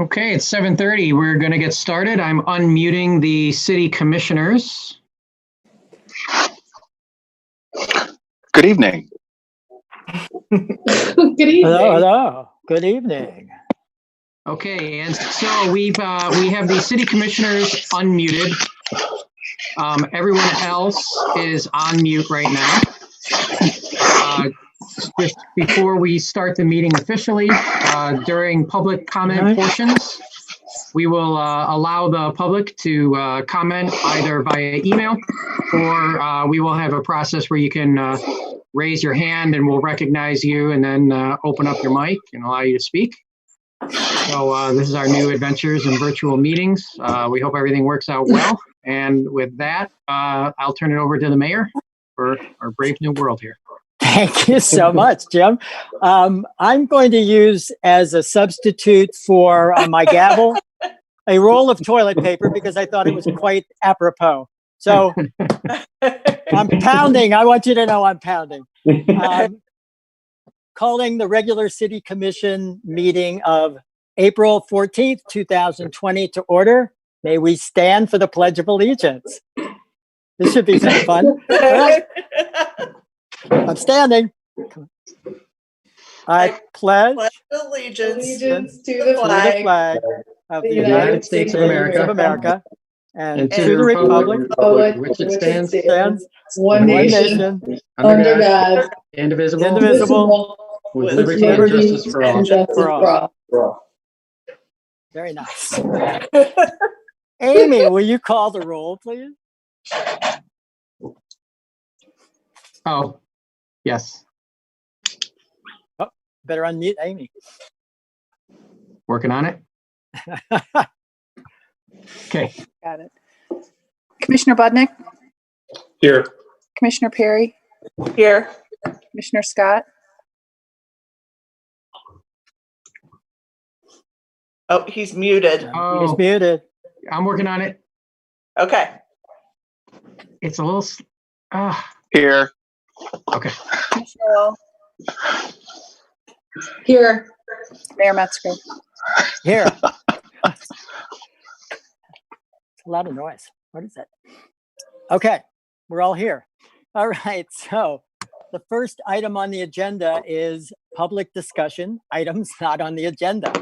Okay, it's 7:30. We're going to get started. I'm unmuting the city commissioners. Good evening. Good evening. Hello. Good evening. Okay, and so we have the city commissioners unmuted. Everyone else is on mute right now. Just before we start the meeting officially, during public comment portions, we will allow the public to comment either via email or we will have a process where you can raise your hand and we'll recognize you and then open up your mic and allow you to speak. So this is our new adventures in virtual meetings. We hope everything works out well. And with that, I'll turn it over to the mayor for our brave new world here. Thank you so much, Jim. I'm going to use as a substitute for my gavel a roll of toilet paper because I thought it was quite apropos. So I'm pounding. I want you to know I'm pounding. Calling the regular city commission meeting of April 14th, 2020 to order. May we stand for the Pledge of Allegiance. This should be some fun. All right. I'm standing. I pledge allegiance to the flag of the United States of America and to the republic which it stands, one nation, under God, indivisible, with liberty and justice for all. Very nice. Amy, will you call the roll, please? Oh, yes. Oh, better unmute Amy. Working on it. Okay. Got it. Commissioner Budnick? Here. Commissioner Perry? Here. Commissioner Scott? Oh, he's muted. He's muted. I'm working on it. Okay. It's a little. Here. Okay. Commissioner Wall? Here. Mayor Metzger? Here. It's a lot of noise. What is that? Okay, we're all here. All right, so the first item on the agenda is public discussion, items not on the agenda.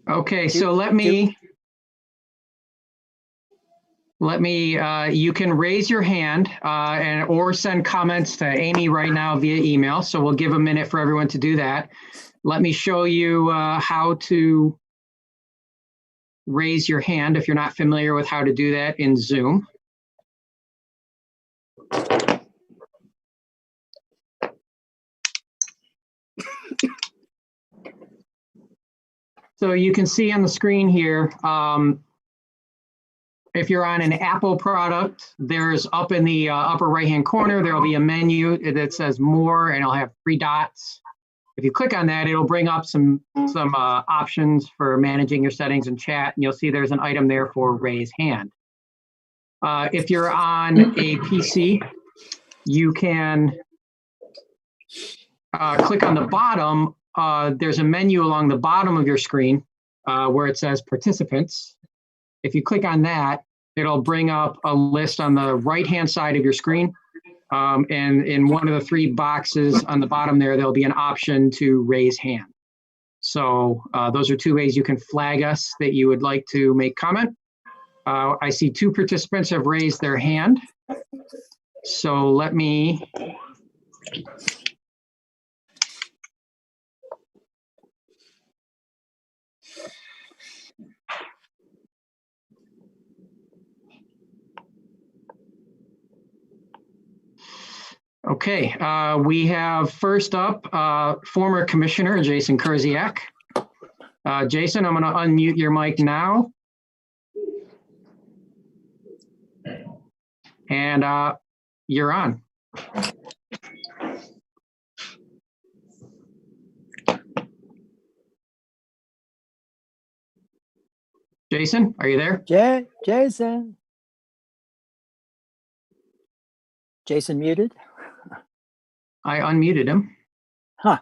Okay, so let me, you can raise your hand or send comments to Amy right now via email. So we'll give a minute for everyone to do that. Let me show you how to raise your hand if you're not familiar with how to do that in Zoom. So you can see on the screen here, if you're on an Apple product, there's up in the upper right-hand corner, there'll be a menu that says more and it'll have 3 dots. If you click on that, it'll bring up some options for managing your settings and chat, and you'll see there's an item there for raise hand. If you're on a PC, you can click on the bottom. There's a menu along the bottom of your screen where it says participants. If you click on that, it'll bring up a list on the right-hand side of your screen. And in one of the 3 boxes on the bottom there, there'll be an option to raise hand. So those are 2 ways you can flag us that you would like to make comment. I see 2 participants have raised their hand. So let me. Okay, we have first up former Commissioner Jason Kurziak. Jason, I'm going to unmute your mic now. And you're on. Jason, are you there? Jason. Jason muted? I unmuted him. Huh.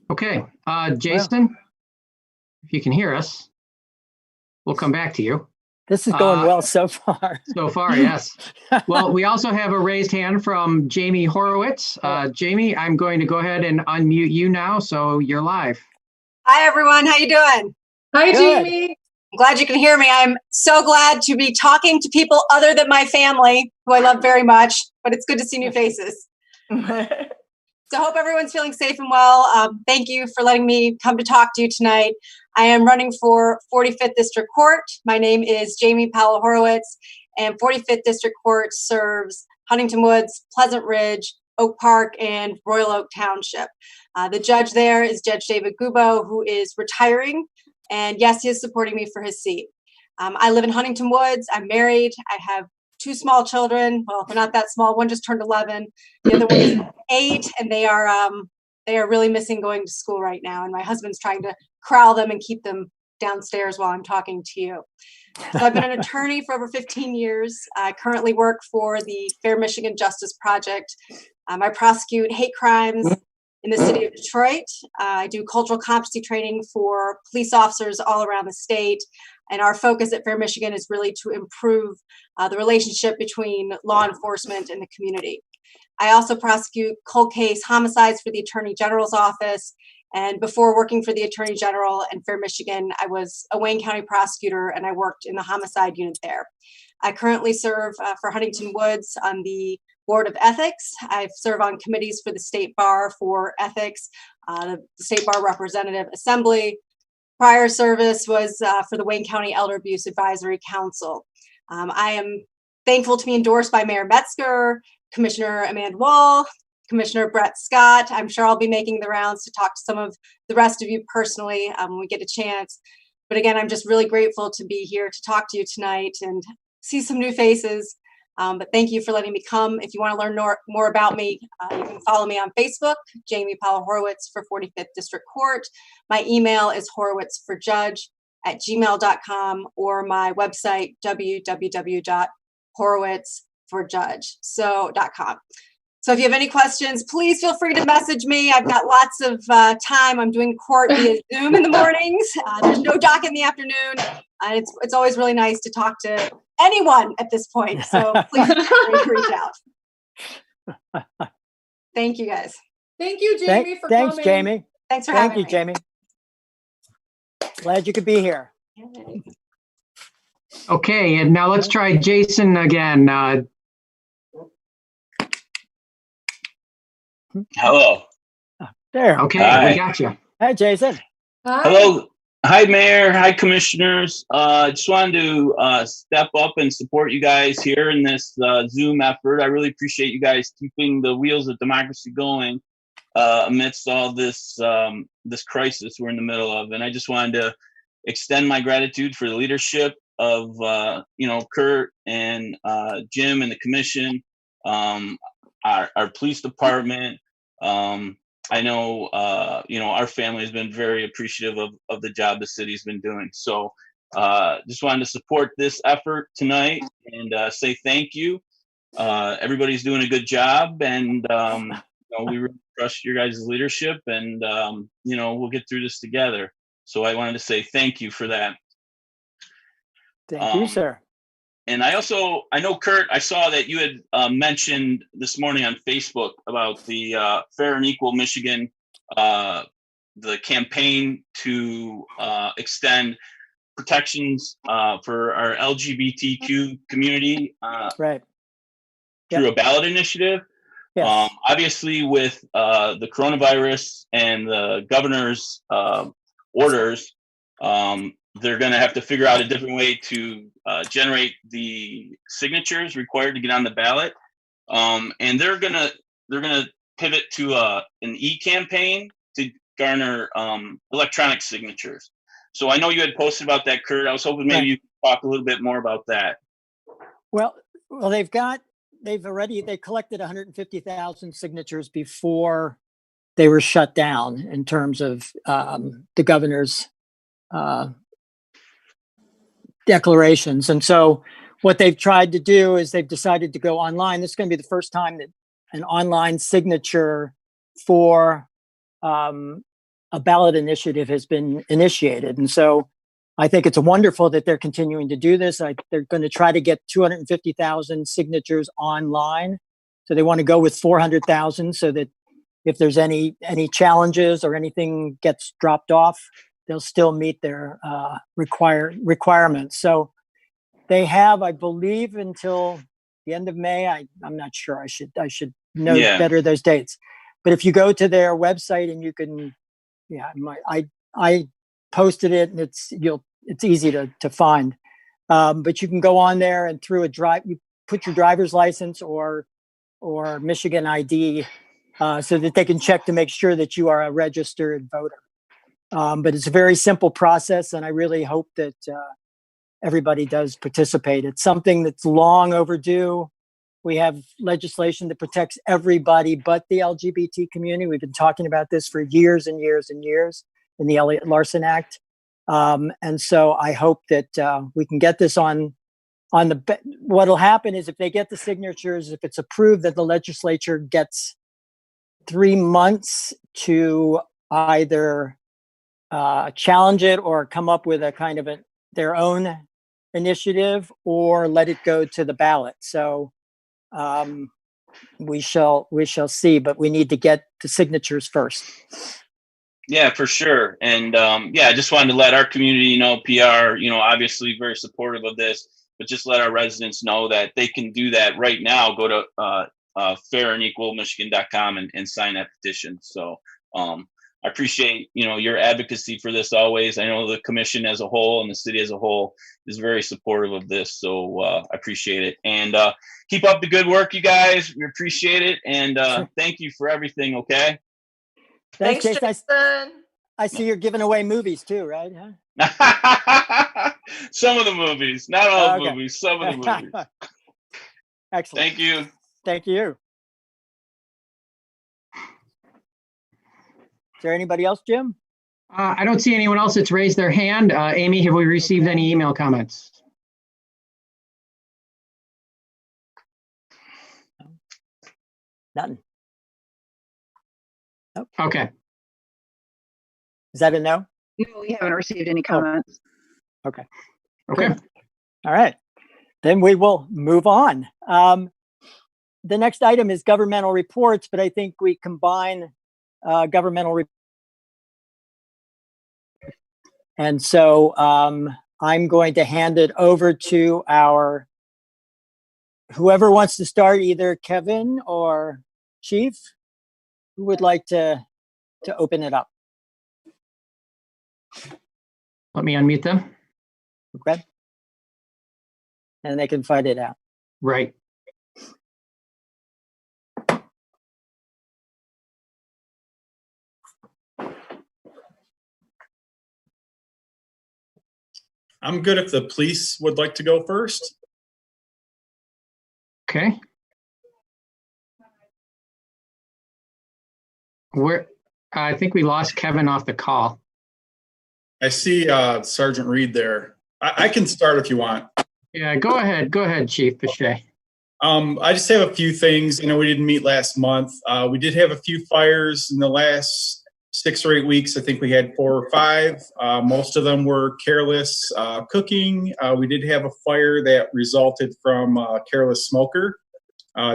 Okay, Jason, if you can hear us, we'll come back to you. This is going well so far. So far, yes. Well, we also have a raised hand from Jamie Horowitz. Jamie, I'm going to go ahead and unmute you now, so you're live. Hi, everyone. How you doing? Hi, Good. Jamie. I'm glad you can hear me. I'm so glad to be talking to people other than my family, who I love very much, but it's good to see new faces. So I hope everyone's feeling safe and well. Thank you for letting me come to talk to you tonight. I am running for 45th District Court. My name is Jamie Powell Horowitz, and 45th District Court serves Huntington Woods, Pleasant Ridge, Oak Park, and Royal Oak Township. The judge there is Judge David Gubo, who is retiring, and yes, he is supporting me for his seat. I live in Huntington Woods. I'm married. I have 2 small children. Well, they're not that small. One just turned 11. The other one is 8, and they are really missing going to school right now. And my husband's trying to corral them and keep them downstairs while I'm talking to you. So I've been an attorney for over 15 years. I currently work for the Fair Michigan Justice Project. I prosecute hate crimes in the city of Detroit. I do cultural competency training for police officers all around the state. And our focus at Fair Michigan is really to improve the relationship between law enforcement and the community. I also prosecute cold case homicides for the Attorney General's office. And before working for the Attorney General and Fair Michigan, I was a Wayne County prosecutor, and I worked in the homicide unit there. I currently serve for Huntington Woods on the Board of Ethics. I serve on committees for the State Bar for Ethics, the State Bar Representative Assembly. Prior service was for the Wayne County Elder Abuse Advisory Council. I am thankful to be endorsed by Mayor Metzger, Commissioner Amanda Wall, Commissioner Brett Scott. I'm sure I'll be making the rounds to talk to some of the rest of you personally when we get a chance. But again, I'm just really grateful to be here to talk to you tonight and see some new faces. But thank you for letting me come. If you want to learn more about me, you can follow me on Facebook, Jamie Powell Horowitz for 45th District Court. My email is horowitzforjudge@gmail.com, or my website, www.horowitzforjudge.com. So if you have any questions, please feel free to message me. I've got lots of time. I'm doing court via Zoom in the mornings. There's no doc in the afternoon. It's always really nice to talk to anyone at this point. So please feel free to reach out. Thank you, guys. Thank you, Jamie, for coming. Thanks, Jamie. Thanks for having me. Thank you, Jamie. Glad you could be here. Okay, and now let's try Jason again. Hello. There. Okay, Hi. we got you. Hi, Jason. Hi. Hello. Hi, Mayor. Hi, Commissioners. Just wanted to step up and support you guys here in this Zoom effort. I really appreciate you guys keeping the wheels of democracy going amidst all this this crisis we're in the middle of. And I just wanted to extend my gratitude for the leadership of Kurt and Jim and the Commission, our police department. I know, our family has been very appreciative of the job the city's been doing. So just wanted to support this effort tonight and say thank you. Everybody's doing a good job, and we really trust your guys' leadership, and we'll get through this together. So I wanted to say thank you for that. Thank you, sir. And I know, Kurt, I saw that you had mentioned this morning on Facebook about the Fair and Equal Michigan, the campaign to extend protections for our LGBTQ community Right. through a ballot initiative. Yes. Obviously, with the coronavirus and the governor's orders, they're going to have to figure out a different way to generate the signatures required to get on the ballot, and they're gonna pivot to an e-campaign to garner electronic signatures. So I know you had posted about that, Kurt. I was hoping maybe you could talk a little bit more about that. Well, they collected 150,000 signatures before they were shut down in terms of the governor's declarations. And so what they've tried to do is they've decided to go online. This is going to be the first time that an online signature for a ballot initiative has been initiated. And so I think it's wonderful that they're continuing to do this. They're going to try to get 250,000 signatures online. So they want to go with 400,000 so that if there's any challenges or anything gets dropped off, they'll still meet their requirements. So they have, I believe, until the end of May. I'm not sure. I should know better those dates. But if you go to their website and you can, I posted it and it's easy to find. But you can go on there and through you put your driver's license or Michigan ID so that they can check to make sure that you are a registered voter. But it's a very simple process, and I really hope that everybody does participate. It's something that's long overdue. We have legislation that protects everybody but the LGBT community. We've been talking about this for years and years and years in the Elliott-Larsen Act. And so I hope that we can get this on what'll happen is if they get the signatures, if it's approved, that the legislature gets 3 months to either challenge it or come up with a kind of their own initiative or let it go to the ballot. So we shall see, but we need to get the signatures first. Yeah, for sure. And I just wanted to let our community know, PR, obviously very supportive of this, but just let our residents know that they can do that right now. Go to fairandequalmichigan.com and sign that petition. So I appreciate, your advocacy for this always. I know the commission as a whole and the city as a whole is very supportive of this. So I appreciate it. And keep up the good work, you guys. We appreciate it. And thank you for everything. Okay. Thanks, Jason. I see you're giving away movies too, right? Huh? Some of the movies, not all the movies, some of the movies. Excellent. Thank you. Thank you. Is there anybody else, Jim? I don't see anyone else that's raised their hand. Amy, have we received any email comments? Nothing. Nope. Okay. Is that a no? No, we haven't received any comments. Okay. Okay. Good. All right. Then we will move on. The next item is governmental reports, but I think we combine governmental reports. And so I'm going to hand it over to whoever wants to start, either Kevin or Chief. Who would like to open it up? Let me unmute them. Okay. And they can fight it out. Right. I'm good if the police would like to go first. Okay. I think we lost Kevin off the call. I see Sergeant Reed there. I can start if you want. Yeah, go ahead. Go ahead, Chief Bechet. I just have a few things. We didn't meet last month. We did have a few fires in the last 6 or 8 weeks. I think we had 4 or 5. Most of them were careless cooking. We did have a fire that resulted from a careless smoker.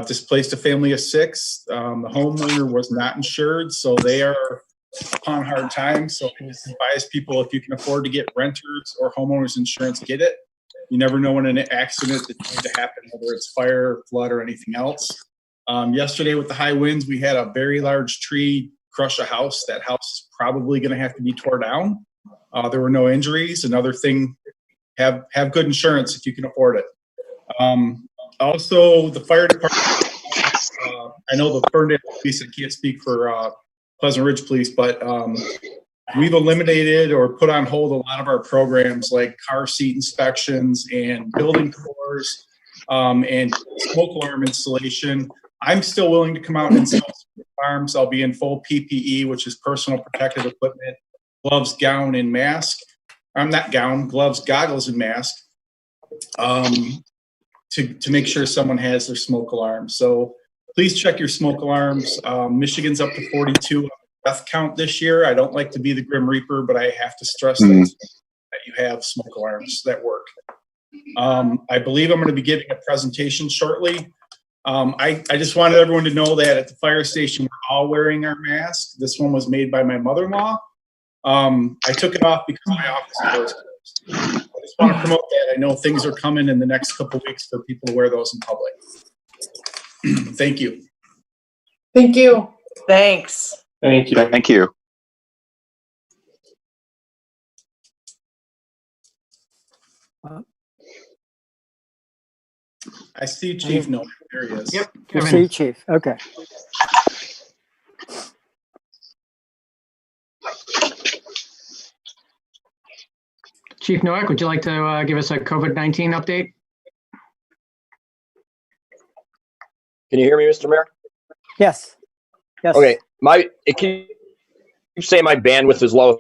Displaced a family of 6. The homeowner was not insured, so they are upon hard times. So I just advise people, if you can afford to get renters or homeowners insurance, get it. You never know when an accident is going to happen, whether it's fire, flood, or anything else. Yesterday with the high winds, we had a very large tree crush a house. That house is probably going to have to be torn down. There were no injuries. Another thing, have good insurance if you can afford it. Also, the fire department, I know the Ferndale Police, I can't speak for Pleasant Ridge Police, but we've eliminated or put on hold a lot of our programs like car seat inspections and building tours and smoke alarm installation. I'm still willing to come out and install alarms. I'll be in full PPE, which is personal protective equipment, gloves, gown, and mask. I'm not gown, gloves, goggles, and mask. to make sure someone has their smoke alarm. So please check your smoke alarms. Michigan's up to 42 death count this year. I don't like to be the Grim Reaper, but I have to stress that you have smoke alarms that work. I believe I'm going to be giving a presentation shortly. I just wanted everyone to know that at the fire station, we're all wearing our masks. This one was made by my mother-in-law. I took it off because my office doors closed. I just want to promote that. I know things are coming in the next couple of weeks for people to wear those in public. Thank you. Thank you. Thanks. Thank you. Thank you. I see Chief Noah. There he is. Yep. You see, Chief. Okay. Chief Noack, would you like to give us a COVID-19 update? Can you hear me, Mr. Mayor? Yes. Yes. Okay. It keeps saying my bandwidth is low.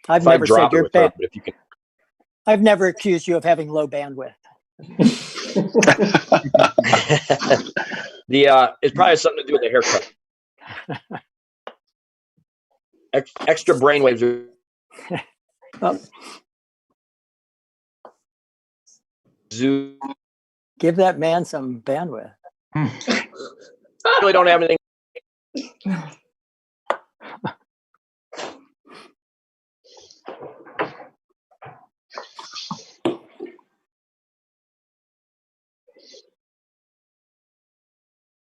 I've If I never said drop it your with her, but if you can. I've never accused you of having low bandwidth. It probably has something to do with the haircut. Extra brainwaves are. Zoom. Give that man some bandwidth. Really don't have anything.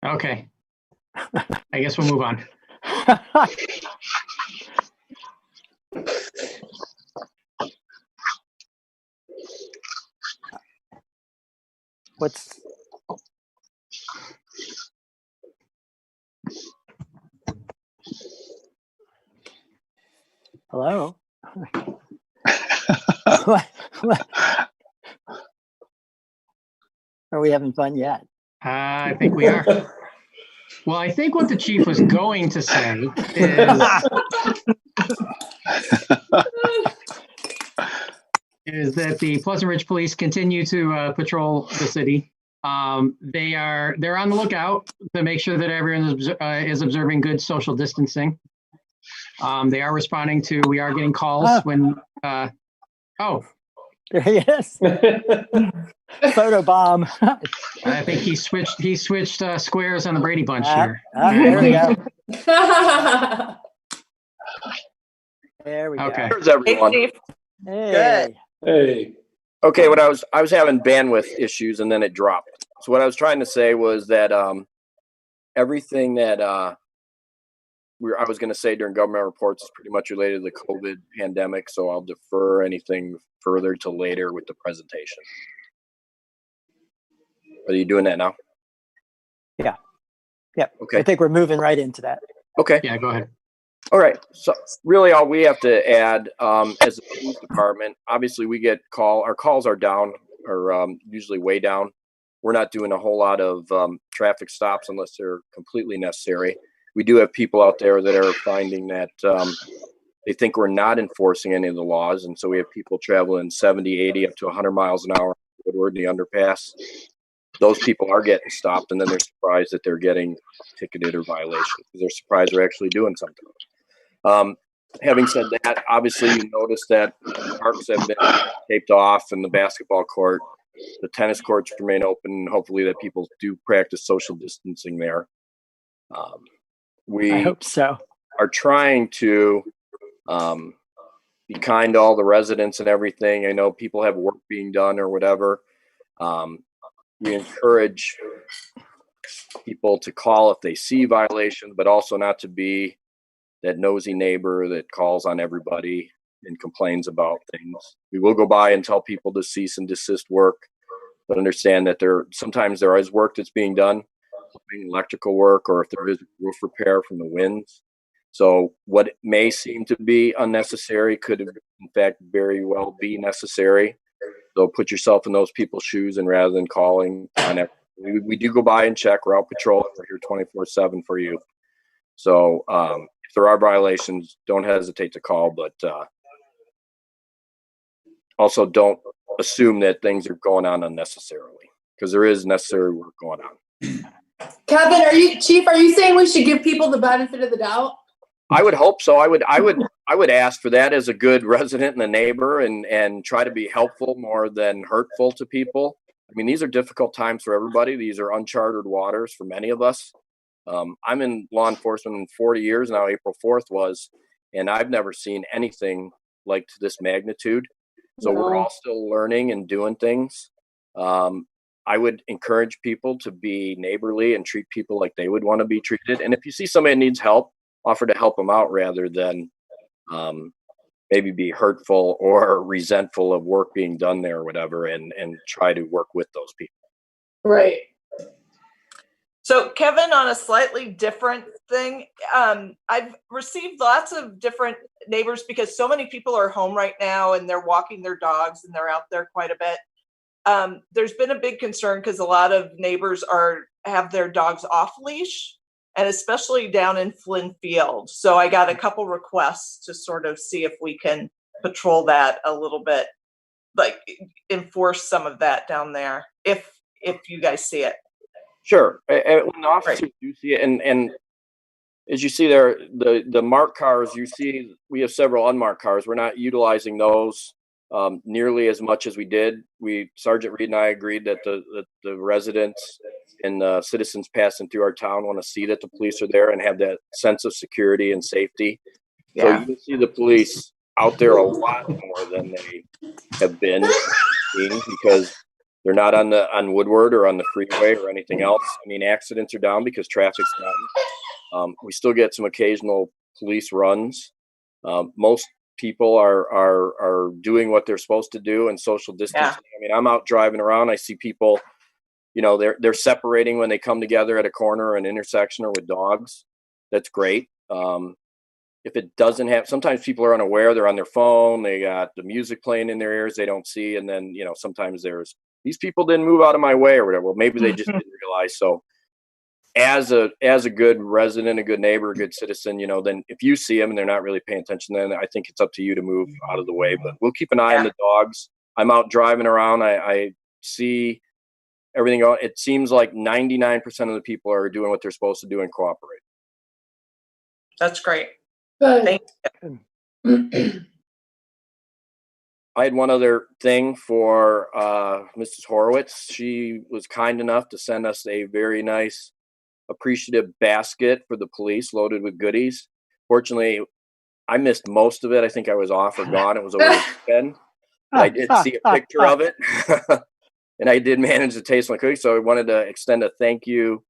Okay. I guess we'll move on. What's hello? What? Are we having fun yet? I think we are. Well, I think what the chief was going to say is that the Pleasant Ridge Police continue to patrol the city. They're on the lookout to make sure that everyone is observing good social distancing. They are responding to. We are getting calls when. There he is. Photo bomb. I think he switched squares on the Brady Bunch here. There we go. There we Okay. There's everyone. Hey, Chief. Hey. Hey. Okay, I was having bandwidth issues and then it dropped. So what I was trying to say was that everything that I was going to say during government reports is pretty much related to the COVID pandemic. So I'll defer anything further to later with the presentation. Are you doing that now? Yeah. Yeah. Okay. I think we're moving right into that. Okay. Yeah, go ahead. All right. So really all we have to add as a police department, obviously we get our calls are down or usually way down. We're not doing a whole lot of traffic stops unless they're completely necessary. We do have people out there that are finding that they think we're not enforcing any of the laws. And so we have people traveling 70, 80, up to 100 miles an hour Woodward, the underpass. Those people are getting stopped, and then they're surprised that they're getting ticketed or violations because they're surprised they're actually doing something. Having said that, obviously you notice that parks have been taped off and the basketball court. The tennis courts remain open, and hopefully that people do practice social distancing there. We I hope so. are trying to be kind to all the residents and everything. I know people have work being done or whatever. We encourage people to call if they see violations, but also not to be that nosy neighbor that calls on everybody and complains about things. We will go by and tell people to cease and desist work, but understand that sometimes there is work that's being done, electrical work, or if there is roof repair from the winds. So what may seem to be unnecessary could in fact very well be necessary. So put yourself in those people's shoes, and rather than calling on it, we do go by and check. We're out patrolling. We're here 24/7 for you. So if there are violations, don't hesitate to call. But also don't assume that things are going on unnecessarily, because there is necessary work going on. Kevin, Chief, are you saying we should give people the benefit of the doubt? I would hope so. I would ask for that as a good resident and a neighbor, and try to be helpful more than hurtful to people. I mean, these are difficult times for everybody. These are uncharted waters for many of us. I'm in law enforcement in 40 years now. April 4th was, and I've never seen anything like to this magnitude. So we're all still learning and doing things. I would encourage people to be neighborly and treat people like they would want to be treated. And if you see somebody that needs help, offer to help them out rather than maybe be hurtful or resentful of work being done there or whatever, and try to work with those people. Right. So Kevin, on a slightly different thing, I've received lots of different neighbors because so many people are home right now and they're walking their dogs and they're out there quite a bit. There's been a big concern because a lot of neighbors have their dogs off leash, and especially down in Flynn Field. So I got a couple requests to sort of see if we can patrol that a little bit, like enforce some of that down there, if you guys see it. Sure. When the officers do see it, and as you see there, the marked cars, you see we have several unmarked cars. We're not utilizing those nearly as much as we did. Sergeant Reed and I agreed that the residents and citizens passing through our town want to see that the police are there and have that sense of security and safety. Yeah. So you can see the police out there a lot more than they have been seen, because they're not on Woodward or on the freeway or anything else. I mean, accidents are down because traffic's down. We still get some occasional police runs. Most people are doing what they're supposed to do and social distancing. Yeah. I mean, I'm out driving around. I see people, they're separating when they come together at a corner or an intersection or with dogs. That's great. If it doesn't have, sometimes people are unaware. They're on their phone. They got the music playing in their ears. They don't see. And then, sometimes these people didn't move out of my way or whatever. Well, maybe they just didn't realize. So as a good resident, a good neighbor, a good citizen, then if you see them and they're not really paying attention, then I think it's up to you to move out of the way. But we'll keep an eye on the dogs. I'm out driving around. I see everything. It seems like 99% of the people are doing what they're supposed to do and cooperate. That's great. Good. I had one other thing for Mrs. Horowitz. She was kind enough to send us a very nice appreciative basket for the police loaded with goodies. Fortunately, I missed most of it. I think I was off or gone. It was over the weekend. I did see a picture of it, and I did manage to taste my cookies. So I wanted to extend a thank you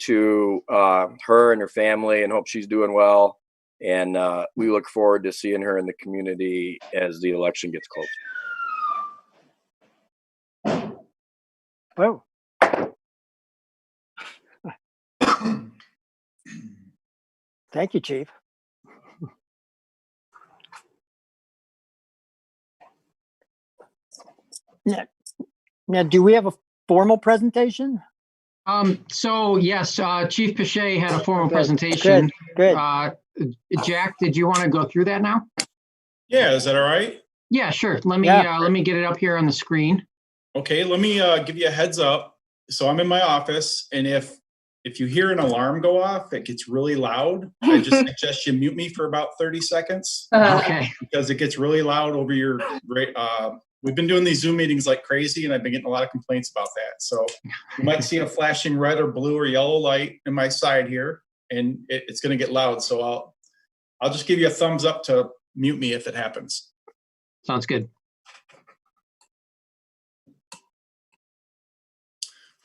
to her and her family, and hope she's doing well. And we look forward to seeing her in the community as the election gets closer. Whoa. Thank you, Chief. Now, do we have a formal presentation? So yes, Chief Pichet had a formal presentation. Good. Jack, did you want to go through that now? Yeah, is that all right? Yeah, sure. Let me get it up here on the screen. Okay, let me give you a heads up. So I'm in my office, and if you hear an alarm go off, it gets really loud. I just suggest you mute me for about 30 seconds. Okay. Because it gets really loud over your. We've been doing these Zoom meetings like crazy, and I've been getting a lot of complaints about that. So you might see a flashing red or blue or yellow light in my side here, and it's going to get loud. So I'll just give you a thumbs up to mute me if it happens. Sounds good.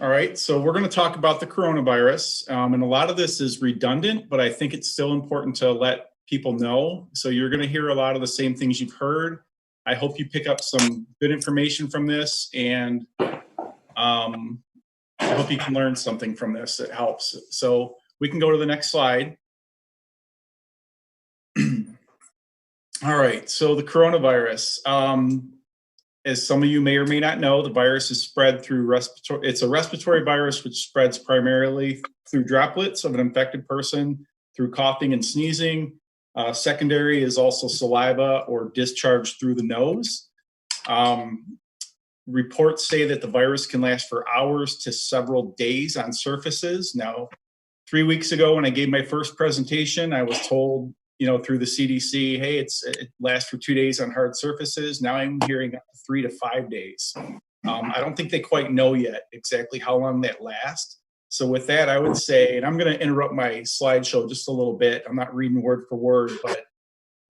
All right, so we're going to talk about the coronavirus, and a lot of this is redundant, but I think it's still important to let people know. So you're going to hear a lot of the same things you've heard. I hope you pick up some good information from this, and I hope you can learn something from this that helps. So we can go to the next slide. All right, so the coronavirus. As some of you may or may not know, the virus is spread through it's a respiratory virus which spreads primarily through droplets of an infected person, through coughing and sneezing. Secondary is also saliva or discharge through the nose. Reports say that the virus can last for hours to several days on surfaces. Now, 3 weeks ago when I gave my first presentation, I was told, through the CDC, hey, it lasts for 2 days on hard surfaces. Now I'm hearing up to 3 to 5 days. I don't think they quite know yet exactly how long that lasts. So with that, I would say, and I'm going to interrupt my slideshow just a little bit. I'm not reading word for word, but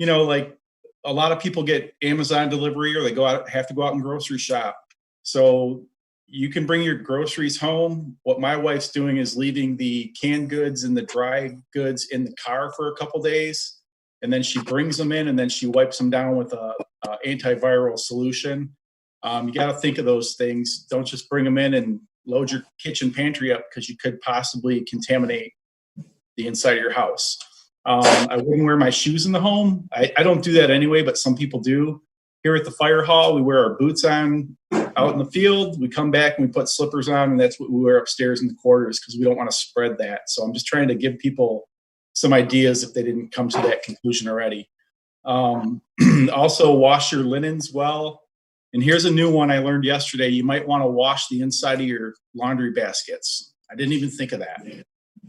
like a lot of people get Amazon delivery or they have to go out and grocery shop. So you can bring your groceries home. What my wife's doing is leaving the canned goods and the dry goods in the car for a couple days. And then she brings them in and then she wipes them down with a antiviral solution. You got to think of those things. Don't just bring them in and load your kitchen pantry up because you could possibly contaminate the inside of your house. I wouldn't wear my shoes in the home. I don't do that anyway, but some people do. Here at the fire hall, we wear our boots on out in the field. We come back and we put slippers on, and that's what we wear upstairs in the quarters because we don't want to spread that. So I'm just trying to give people some ideas if they didn't come to that conclusion already. Also, wash your linens well. And here's a new one I learned yesterday. You might want to wash the inside of your laundry baskets. I didn't even think of that.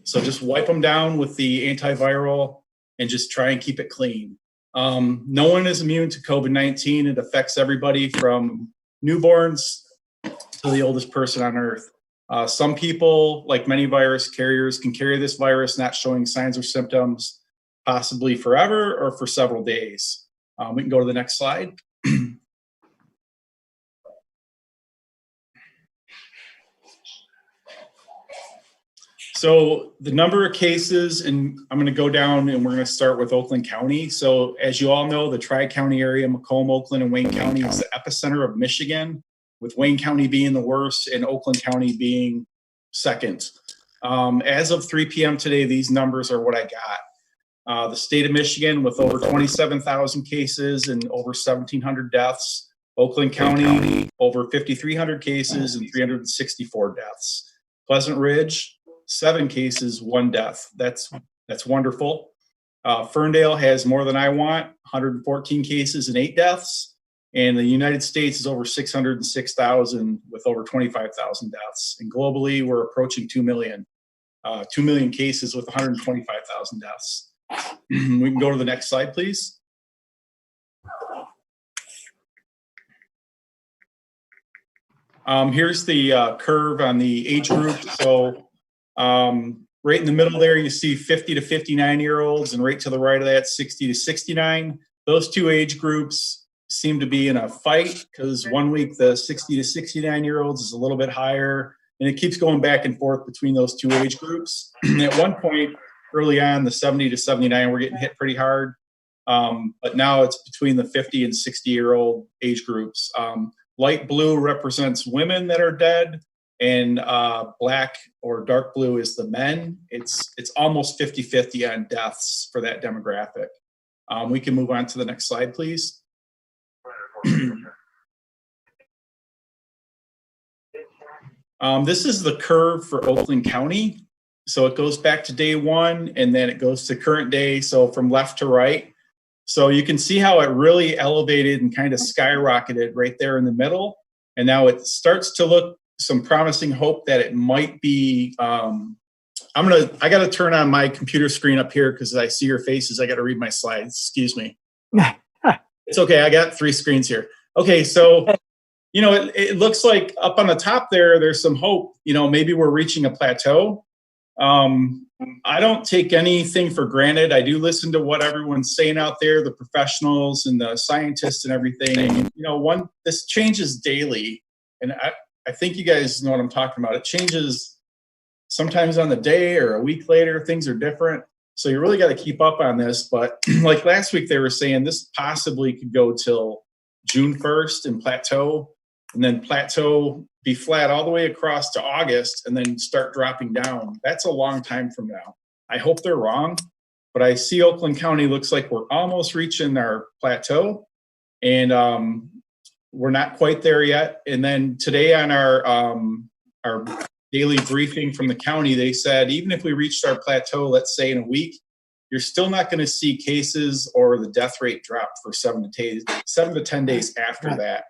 So just wipe them down with the antiviral and just try and keep it clean. No one is immune to COVID-19. It affects everybody from newborns to the oldest person on earth. Some people, like many virus carriers, can carry this virus not showing signs or symptoms, possibly forever or for several days. We can go to the next slide. So the number of cases, and I'm going to go down and we're going to start with Oakland County. So as you all know, the Tri-County area, Macomb, Oakland, and Wayne County is the epicenter of Michigan, with Wayne County being the worst and Oakland County being second. As of 3 p.m. today, these numbers are what I got. The state of Michigan with over 27,000 cases and over 1,700 deaths. Oakland County, over 5,300 cases and 364 deaths. Pleasant Ridge, 7 cases, 1 death. That's wonderful. Ferndale has more than I want, 114 cases and 8 deaths. And the United States is over 606,000 with over 25,000 deaths. And globally, we're approaching 2 million. 2 million cases with 125,000 deaths. We can go to the next slide, please. Here's the curve on the age group. So right in the middle there, you see 50 to 59-year-olds, and right to the right of that, 60 to 69. Those two age groups seem to be in a fight because 1 week the 60 to 69-year-olds is a little bit higher, and it keeps going back and forth between those two age groups. At one point early on, the 70 to 79 were getting hit pretty hard, but now it's between the 50 and 60-year-old age groups. Light blue represents women that are dead, and black or dark blue is the men. It's almost 50-50 on deaths for that demographic. We can move on to the next slide, please. This is the curve for Oakland County. So it goes back to day 1, and then it goes to current day, so from left to right. So you can see how it really elevated and kind of skyrocketed right there in the middle. And now it starts to look some promising hope that it might be, I got to turn on my computer screen up here because I see your faces. I got to read my slides. Excuse me. It's okay. I got 3 screens here. Okay. So, it looks like up on the top there's some hope, maybe we're reaching a plateau. I don't take anything for granted. I do listen to what everyone's saying out there, the professionals and the scientists and everything. And, this changes daily. And I think you guys know what I'm talking about. It changes sometimes on the day or a week later, things are different. So you really got to keep up on this. But like last week, they were saying this possibly could go till June 1st and plateau, and then plateau, be flat all the way across to August, and then start dropping down. That's a long time from now. I hope they're wrong, but I see Oakland County looks like we're almost reaching our plateau, and we're not quite there yet. And then today on our daily briefing from the county, they said even if we reached our plateau, let's say in a week, you're still not going to see cases or the death rate drop for 7 to 10 days after that.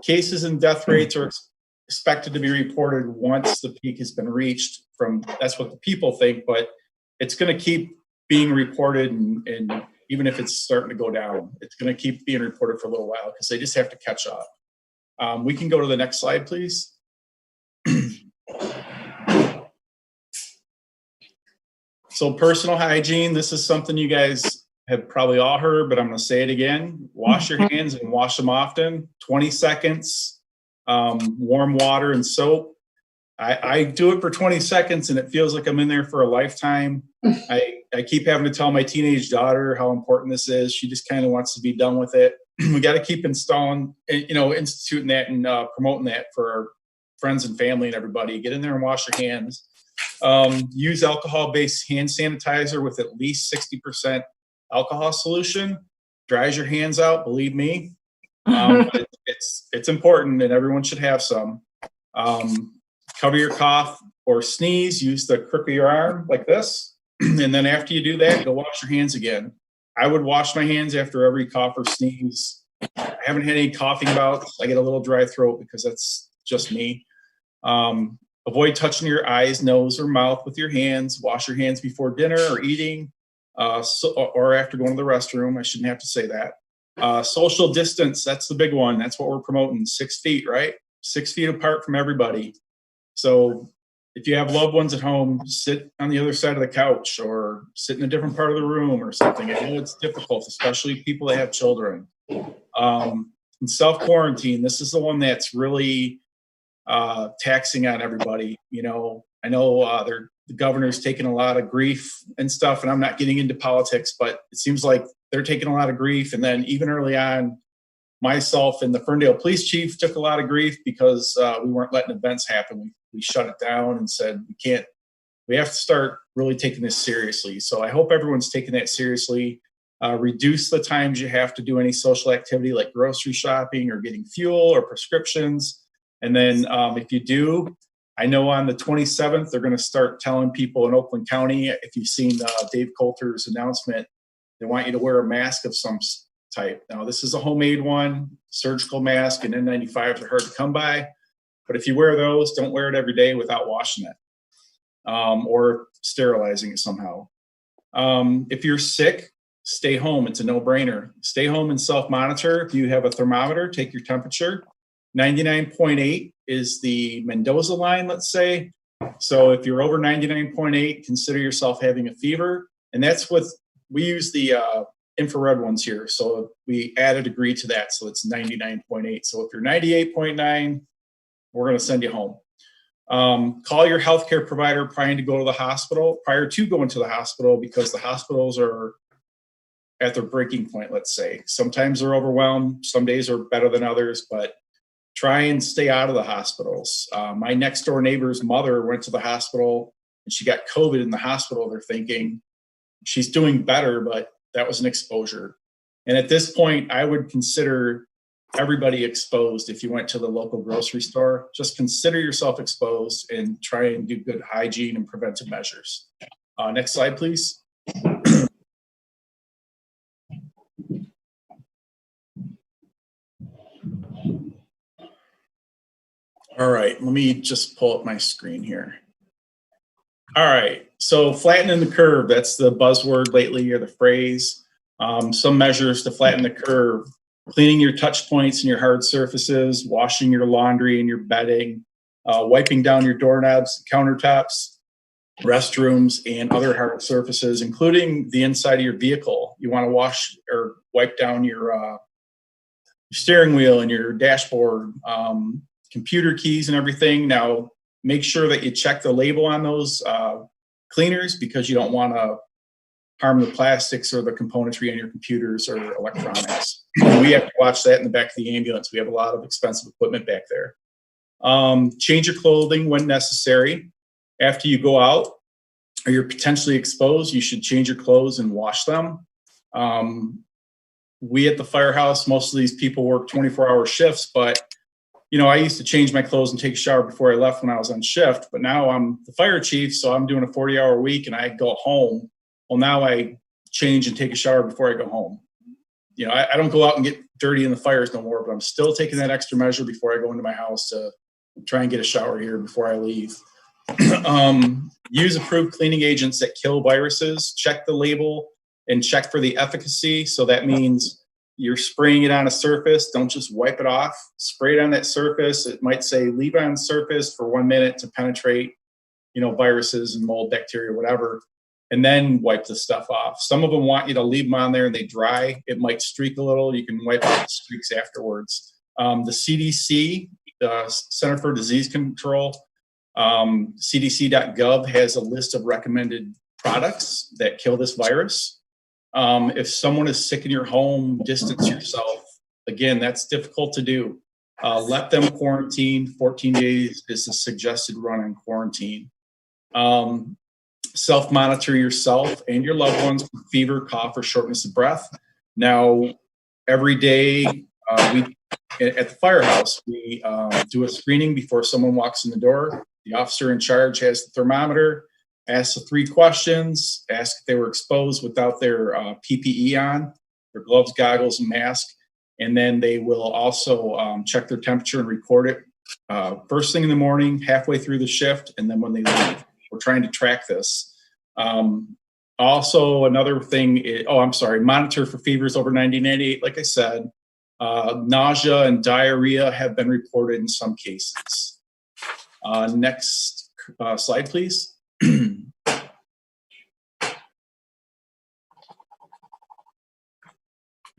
Cases and death rates are expected to be reported once the peak has been reached. That's what the people think, but it's going to keep being reported, and even if it's starting to go down, it's going to keep being reported for a little while because they just have to catch up. We can go to the next slide, please. So personal hygiene, this is something you guys have probably all heard, but I'm going to say it again. Wash your hands and wash them often. 20 seconds, warm water and soap. I do it for 20 seconds and it feels like I'm in there for a lifetime. I keep having to tell my teenage daughter how important this is. She just kind of wants to be done with it. We got to keep instituting that and promoting that for our friends and family and everybody. Get in there and wash your hands. Use alcohol-based hand sanitizer with at least 60% alcohol solution. Dries your hands out, believe me. It's important and everyone should have some. Cover your cough or sneeze. Use the crook of your arm like this. And then after you do that, go wash your hands again. I would wash my hands after every cough or sneeze. I haven't had any coughing bouts. I get a little dry throat because that's just me. Avoid touching your eyes, nose, or mouth with your hands. Wash your hands before dinner or eating, or after going to the restroom. I shouldn't have to say that. Social distance, that's the big one. That's what we're promoting. 6 feet, right? 6 feet apart from everybody. So if you have loved ones at home, sit on the other side of the couch or sit in a different part of the room or something. I know it's difficult, especially people that have children. And self-quarantine, this is the one that's really taxing on everybody. I know the governor's taking a lot of grief and stuff, and I'm not getting into politics, but it seems like they're taking a lot of grief. And then even early on, myself and the Ferndale police chief took a lot of grief because we weren't letting events happen. We shut it down and said, we have to start really taking this seriously. So I hope everyone's taking that seriously. Reduce the times you have to do any social activity like grocery shopping or getting fuel or prescriptions. And then if you do, I know on the 27th, they're going to start telling people in Oakland County, if you've seen Dave Coulter's announcement, they want you to wear a mask of some type. Now, this is a homemade one. Surgical mask and N95s are hard to come by. But if you wear those, don't wear it every day without washing it or sterilizing it somehow. If you're sick, stay home. It's a no-brainer. Stay home and self-monitor. If you have a thermometer, take your temperature. 99.8 is the Mendoza line, let's say. So if you're over 99.8, consider yourself having a fever. And that's what we use the infrared ones here. So we add a degree to that. So it's 99.8. So if you're 98.9, we're going to send you home. Call your healthcare provider prior to going to the hospital, because the hospitals are at their breaking point, let's say. Sometimes they're overwhelmed. Some days are better than others, but try and stay out of the hospitals. My next door neighbor's mother went to the hospital and she got COVID in the hospital. They're thinking she's doing better, but that was an exposure. And at this point, I would consider everybody exposed. If you went to the local grocery store, just consider yourself exposed and try and do good hygiene and preventive measures. Next slide, please. All right, let me just pull up my screen here. All right, so flattening the curve, that's the buzzword lately or the phrase. Some measures to flatten the curve: cleaning your touch points and your hard surfaces, washing your laundry and your bedding, wiping down your doorknobs, countertops, restrooms, and other hard surfaces, including the inside of your vehicle. You want to wash or wipe down your steering wheel and your dashboard, computer keys and everything. Now, make sure that you check the label on those cleaners, because you don't want to harm the plastics or the componentry on your computers or electronics. We have to watch that in the back of the ambulance. We have a lot of expensive equipment back there. Change your clothing when necessary. After you go out or you're potentially exposed, you should change your clothes and wash them. We at the firehouse, most of these people work 24-hour shifts, but I used to change my clothes and take a shower before I left when I was on shift, but now I'm the fire chief, so I'm doing a 40-hour week and I go home. Well, now I change and take a shower before I go home. I don't go out and get dirty in the fires no more, but I'm still taking that extra measure before I go into my house to try and get a shower here before I leave. Use approved cleaning agents that kill viruses. Check the label and check for the efficacy. So that means you're spraying it on a surface. Don't just wipe it off. Spray it on that surface. It might say leave it on surface for 1 minute to penetrate, viruses and mold, bacteria, whatever, and then wipe the stuff off. Some of them want you to leave them on there and they dry. It might streak a little. You can wipe out the streaks afterwards. The CDC, the Center for Disease Control, cdc.gov has a list of recommended products that kill this virus. If someone is sick in your home, distance yourself. Again, that's difficult to do. Let them quarantine. 14 days is the suggested run in quarantine. Self-monitor yourself and your loved ones for fever, cough, or shortness of breath. Now, every day at the firehouse, we do a screening before someone walks in the door. The officer in charge has the thermometer, asks the 3 questions, asks if they were exposed without their PPE on, their gloves, goggles, and mask. And then they will also check their temperature and record it first thing in the morning, halfway through the shift, and then when they leave. We're trying to track this. Also, another thing is, monitor for fevers over 90-98. Like I said, nausea and diarrhea have been reported in some cases. Next slide, please. And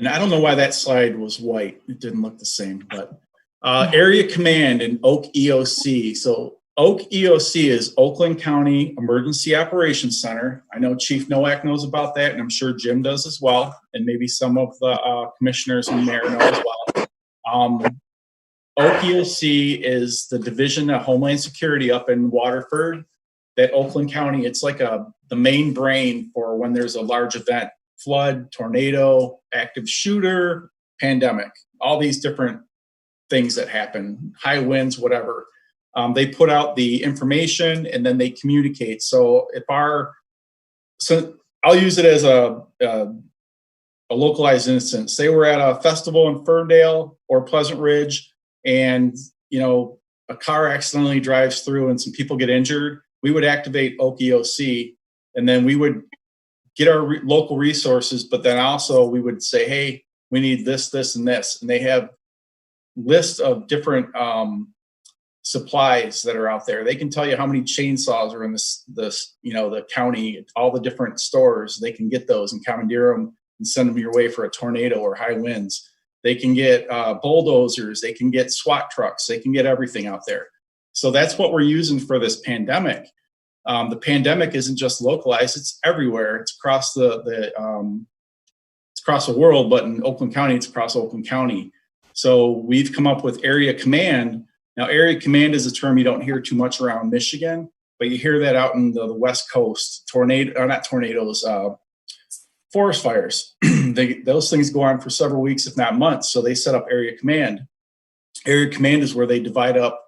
I don't know why that slide was white. It didn't look the same, but Area Command and OAK EOC. So OAK EOC is Oakland County Emergency Operations Center. I know Chief NOAK knows about that, and I'm sure Jim does as well, and maybe some of the commissioners and mayor know as well. OAK EOC is the Division of Homeland Security up in Waterford. That Oakland County, it's like the main brain for when there's a large event. Flood, tornado, active shooter, pandemic, all these different things that happen, high winds, whatever. They put out the information and then they communicate. So I'll use it as a localized instance. Say we're at a festival in Ferndale or Pleasant Ridge and, a car accidentally drives through and some people get injured. We would activate OAK EOC and then we would get our local resources, but then also we would say, hey, we need this, this, and this. And they have lists of different supplies that are out there. They can tell you how many chainsaws are in the county, all the different stores. They can get those and commandeer them and send them your way for a tornado or high winds. They can get bulldozers. They can get SWAT trucks. They can get everything out there. So that's what we're using for this pandemic. The pandemic isn't just localized; it's everywhere. It's across the world, but in Oakland County, it's across Oakland County. So we've come up with Area Command. Now, Area Command is a term you don't hear too much around Michigan, but you hear that out in the West Coast. Forest fires. Those things go on for several weeks, if not months. So they set up Area Command. Area Command is where they divide up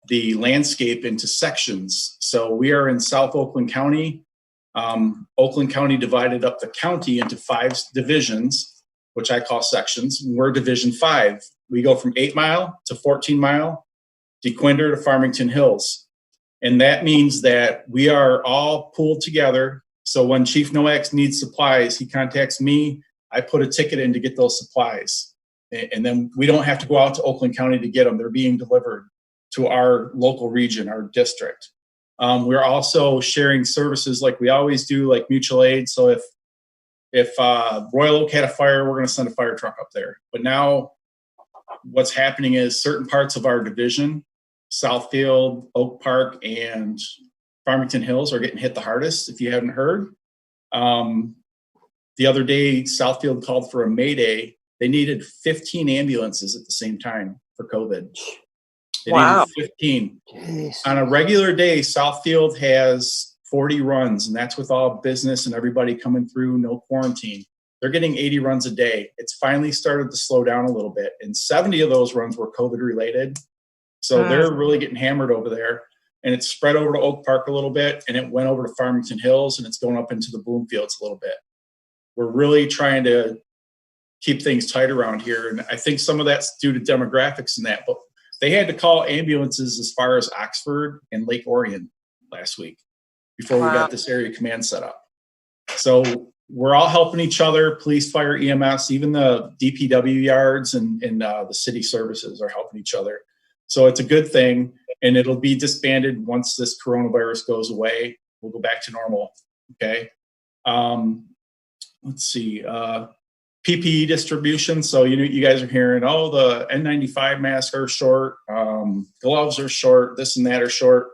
the landscape into sections. So we are in South Oakland County. Oakland County divided up the county into 5 divisions, which I call sections. We're Division 5. We go from 8 Mile to 14 Mile, DeQuinder to Farmington Hills. And that means that we are all pooled together. So when Chief NOAK needs supplies, he contacts me. I put a ticket in to get those supplies. And then we don't have to go out to Oakland County to get them. They're being delivered to our local region, our district. We're also sharing services like we always do, like mutual aid. So if Royal Oak had a fire, we're going to send a fire truck up there. But now what's happening is certain parts of our division, Southfield, Oak Park, and Farmington Hills are getting hit the hardest, if you haven't heard. The other day, Southfield called for a Mayday. They needed 15 ambulances at the same time for COVID. They needed 15. Jeez. On a regular day, Southfield has 40 runs, and that's with all business and everybody coming through, no quarantine. They're getting 80 runs a day. It's finally started to slow down a little bit, and 70 of those runs were COVID related. So they're really getting hammered over there, and it's spread over to Oak Park a little bit, and it went over to Farmington Hills, and it's going up into the Bloomfields a little bit. We're really trying to keep things tight around here. And I think some of that's due to demographics and that, but they had to call ambulances as far as Oxford and Lake Orion last week before we got this area command set up. So we're all helping each other, police, fire, EMS, even the DPW yards and the city services are helping each other. So it's a good thing, and it'll be disbanded once this coronavirus goes away. We'll go back to normal, okay? Let's see, PPE distribution. So, you guys are hearing, oh, the N95 masks are short, gloves are short, this and that are short.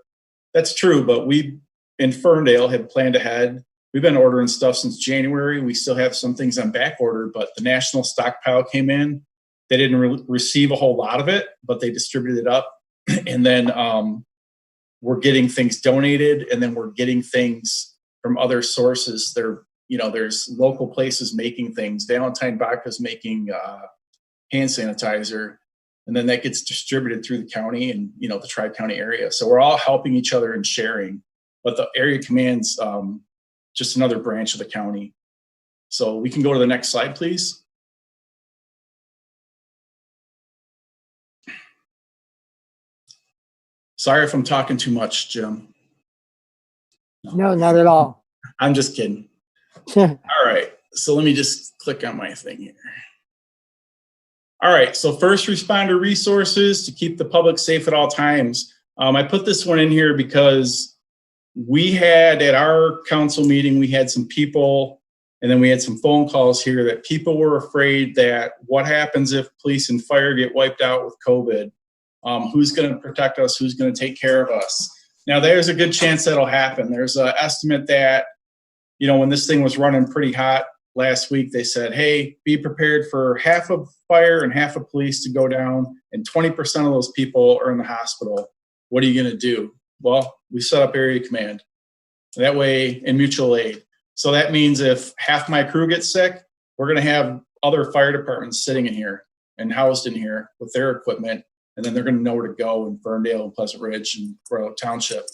That's true, but we in Ferndale had planned ahead. We've been ordering stuff since January. We still have some things on back order, but the national stockpile came in. They didn't receive a whole lot of it, but they distributed it up. And then we're getting things donated, and then we're getting things from other sources. There's local places making things. Valentine Vodka's making hand sanitizer, and then that gets distributed through the county and, the Tri-County area. So we're all helping each other and sharing, but the area command's just another branch of the county. So we can go to the next slide, please. Sorry if I'm talking too much, Jim. No, not at all. I'm just kidding. All right, so let me just click on my thing here. All right, so first responder resources to keep the public safe at all times. I put this one in here because we had at our council meeting, we had some people, and then we had some phone calls here that people were afraid that what happens if police and fire get wiped out with COVID? Who's going to protect us? Who's going to take care of us? Now, there's a good chance that'll happen. There's an estimate that, when this thing was running pretty hot last week, they said, hey, be prepared for half of fire and half of police to go down, and 20% of those people are in the hospital. What are you going to do? Well, we set up area command. That way, in mutual aid. So that means if half my crew gets sick, we're going to have other fire departments sitting in here and housed in here with their equipment, and then they're going to know where to go in Ferndale and Pleasant Ridge and Royal Township.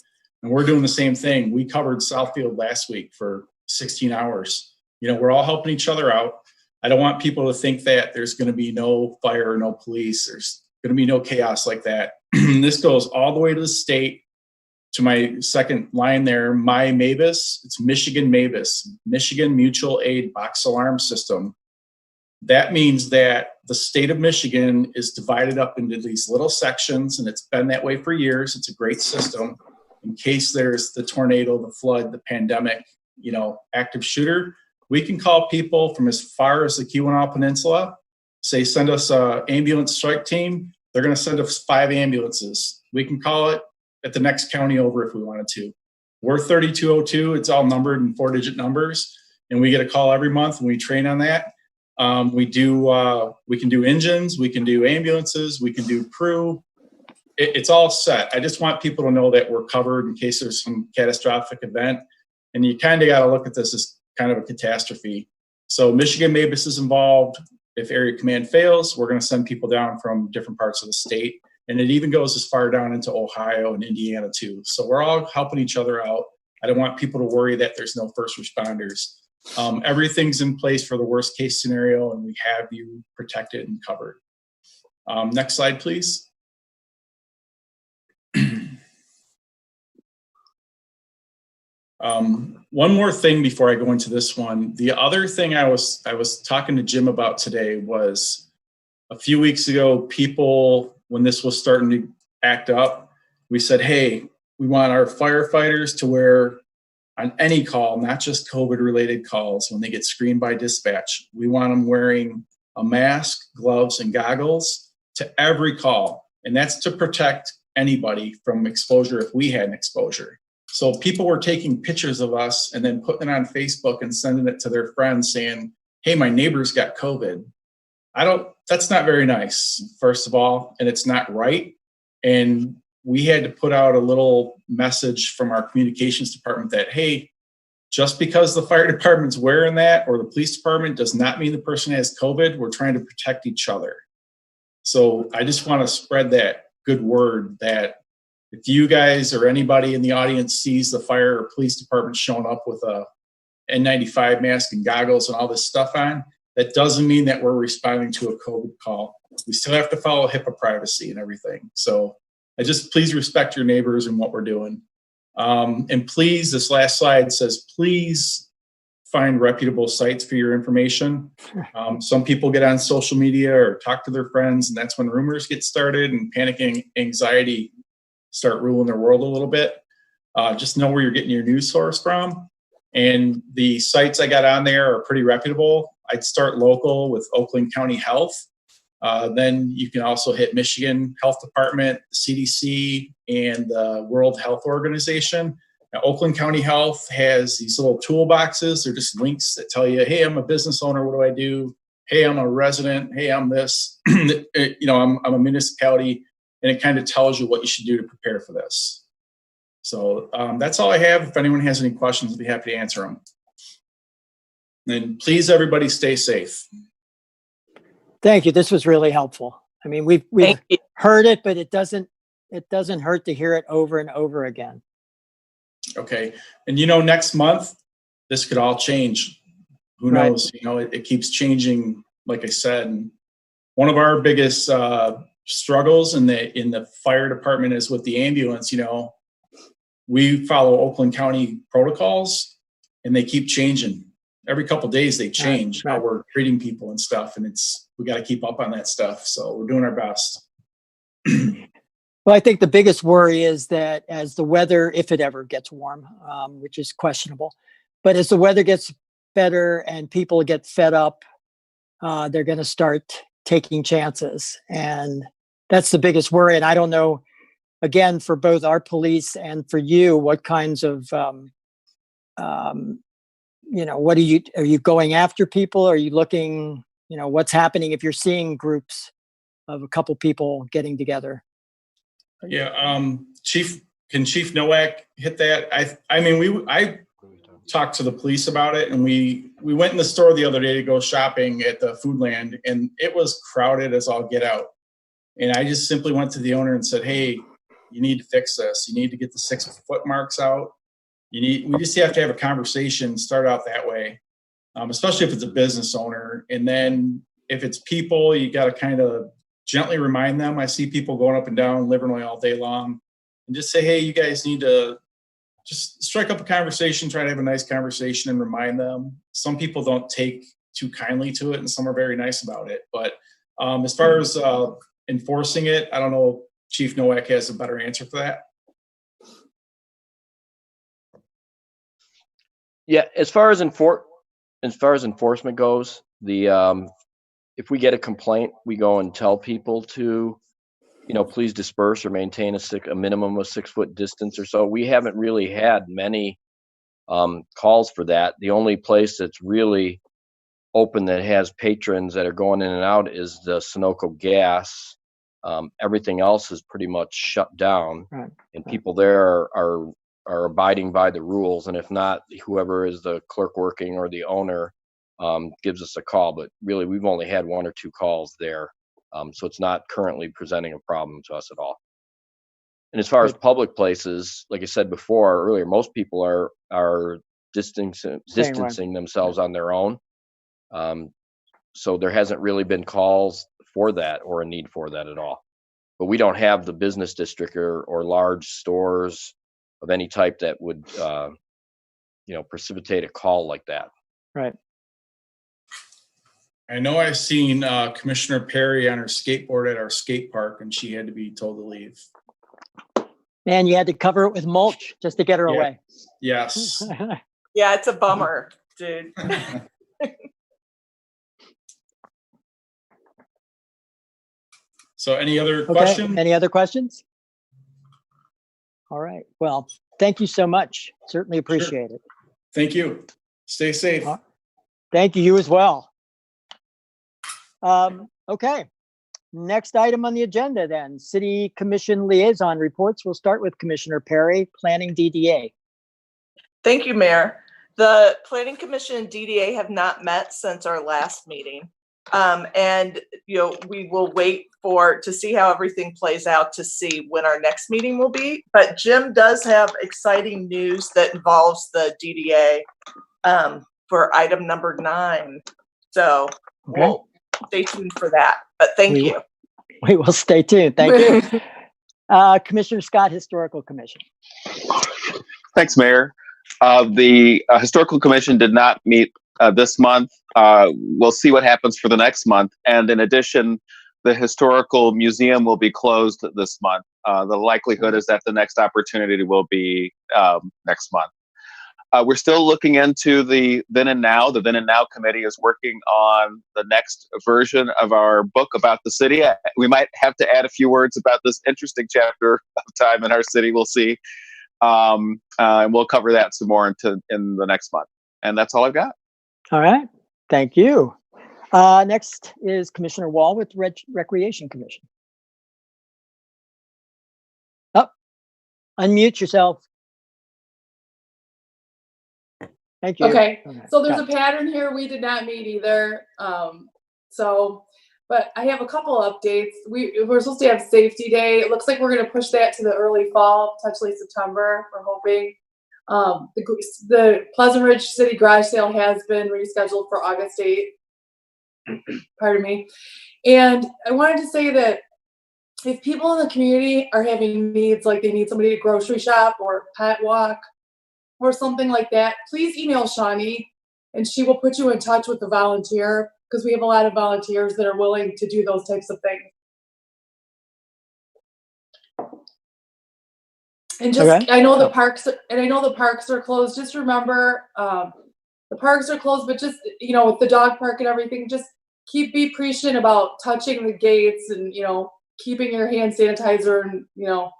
And we're doing the same thing. We covered Southfield last week for 16 hours. We're all helping each other out. I don't want people to think that there's going to be no fire or no police. There's going to be no chaos like that. This goes all the way to the state, to my second line there, my MABUS. It's Michigan MABUS, Michigan Mutual Aid Box Alarm System. That means that the state of Michigan is divided up into these little sections, and it's been that way for years. It's a great system. In case there's the tornado, the flood, the pandemic, active shooter, we can call people from as far as the Keweenaw Peninsula, say, send us an ambulance strike team. They're going to send us 5 ambulances. We can call it at the next county over if we wanted to. We're 3202. It's all numbered in 4-digit numbers, and we get a call every month, and we train on that. We can do engines, we can do ambulances, we can do crew. It's all set. I just want people to know that we're covered in case there's some catastrophic event. And you kind of got to look at this as kind of a catastrophe. So Michigan MABUS is involved. If area command fails, we're going to send people down from different parts of the state. And it even goes as far down into Ohio and Indiana too. So we're all helping each other out. I don't want people to worry that there's no first responders. Everything's in place for the worst case scenario, and we have you protected and covered. Next slide, please. One more thing before I go into this one. The other thing I was talking to Jim about today was a few weeks ago, people, when this was starting to act up, we said, hey, we want our firefighters to wear on any call, not just COVID-related calls, when they get screened by dispatch, we want them wearing a mask, gloves, and goggles to every call. And that's to protect anybody from exposure if we had an exposure. So people were taking pictures of us and then putting it on Facebook and sending it to their friends saying, hey, my neighbor's got COVID. That's not very nice, first of all, and it's not right. And we had to put out a little message from our communications department that, hey, just because the fire department's wearing that or the police department does not mean the person has COVID. We're trying to protect each other. So I just want to spread that good word that if you guys or anybody in the audience sees the fire or police department showing up with a N95 mask and goggles and all this stuff on, That doesn't mean that we're responding to a COVID call. We still have to follow HIPAA privacy and everything. So please respect your neighbors and what we're doing. And please, this last slide says, please find reputable sites for your information. Some people get on social media or talk to their friends, and that's when rumors get started and panic and anxiety start ruling their world a little bit. Just know where you're getting your news source from. And the sites I got on there are pretty reputable. I'd start local with Oakland County Health. Then you can also hit Michigan Health Department, CDC, and the World Health Organization. Now, Oakland County Health has these little toolboxes. They're just links that tell you, hey, I'm a business owner. What do I do? Hey, I'm a resident. Hey, I'm this. I'm a municipality. And it kind of tells you what you should do to prepare for this. So that's all I have. If anyone has any questions, I'd be happy to answer them. And please, everybody, stay safe. Thank you. This was really helpful. I mean, we've heard it, but it doesn't hurt to hear it over and over again. Okay. And next month, this could all change. Who knows? It keeps changing, like I said. And one of our biggest struggles in the fire department is with the ambulance. We follow Oakland County protocols, and they keep changing. Every couple of days they change how we're treating people and stuff, and we got to keep up on that stuff. So we're doing our best. Well, I think the biggest worry is that as the weather, if it ever gets warm, which is questionable, but as the weather gets better and people get fed up, they're going to start taking chances, and that's the biggest worry. And I don't know, again, for both our police and for you, what kinds of what are you going after people? Are you looking, what's happening if you're seeing groups of a couple people getting together? Yeah. Can Chief NOAK hit that? I talked to the police about it, and we went in the store the other day to go shopping at the Foodland, and it was crowded as all get out. And I just simply went to the owner and said, hey, you need to fix this. You need to get the 6-foot marks out. We just have to have a conversation, start out that way, especially if it's a business owner. And then if it's people, you got to kind of gently remind them. I see people going up and down Livernois all day long, and just say, hey, you guys need to just strike up a conversation, try to have a nice conversation and remind them. Some people don't take too kindly to it, and some are very nice about it. But as far as enforcing it, I don't know. Chief NOAK has a better answer for that. Yeah, as far as enforcement goes, if we get a complaint, we go and tell people to, please disperse or maintain a minimum of 6-foot distance or so. We haven't really had many calls for that. The only place that's really open that has patrons that are going in and out is the Sunoco Gas. Everything else is pretty much shut down, and people there are abiding by the rules. And if not, whoever is the clerk working or the owner gives us a call. But really, we've only had 1 or 2 calls there, so it's not currently presenting a problem to us at all. And as far as public places, like I said earlier, most people are distancing themselves on their own. So there hasn't really been calls for that or a need for that at all. But we don't have the business district or large stores of any type that would precipitate a call like that. Right. I know I've seen Commissioner Perry on her skateboard at our skate park, and she had to be told to leave. And you had to cover it with mulch just to get her away. Yes. Yeah, it's a bummer, dude. So any other questions? Any other questions? All right. Well, thank you so much. Certainly appreciate it. Thank you. Stay safe. Thank you. You as well. Okay. Next item on the agenda then, City Commission Liaison Reports. We'll start with Commissioner Perry, Planning DDA. Thank you, Mayor. The Planning Commission and DDA have not met since our last meeting. And we will wait to see how everything plays out to see when our next meeting will be. But Jim does have exciting news that involves the DDA for item number 9. So we'll stay tuned for that. But thank you. We will stay tuned. Thank you. Commissioner Scott, Historical Commission. Thanks, Mayor. The Historical Commission did not meet this month. We'll see what happens for the next month. And in addition, the Historical Museum will be closed this month. The likelihood is that the next opportunity will be next month. We're still looking into the Then and Now. The Then and Now committee is working on the next version of our book about the city. We might have to add a few words about this interesting chapter of time in our city. We'll see. And we'll cover that some more in the next month. And that's all I've got. All right. Thank you. Next is Commissioner Wall with Recreation Commission. Oh, unmute yourself. Thank you. Okay. So there's a pattern here. We did not meet either. But I have a couple updates. We're supposed to have Safety Day. It looks like we're going to push that to the early fall, potentially September. We're hoping. The Pleasant Ridge City Garage Sale has been rescheduled for August 8th. Pardon me. And I wanted to say that if people in the community are having needs, like they need somebody to grocery shop or pet walk or something like that, please email Shawnee and she will put you in touch with the volunteer, because we have a lot of volunteers that are willing to do those types of things. And just, I know the parks, are closed. Just remember, the parks are closed, but just, with the dog park and everything, just be prescient about touching the gates and, keeping your hand sanitizer and,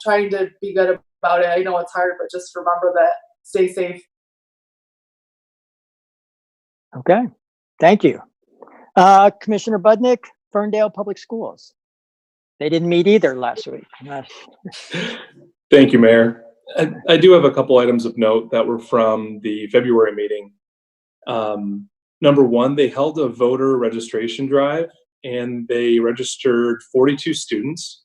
trying to be good about it. I know it's hard, but just remember that. Stay safe. Okay. Thank you. Commissioner Budnick, Ferndale Public Schools. They didn't meet either last week. Thank you, Mayor. I do have a couple items of note that were from the February meeting. Number one, they held a voter registration drive and they registered 42 students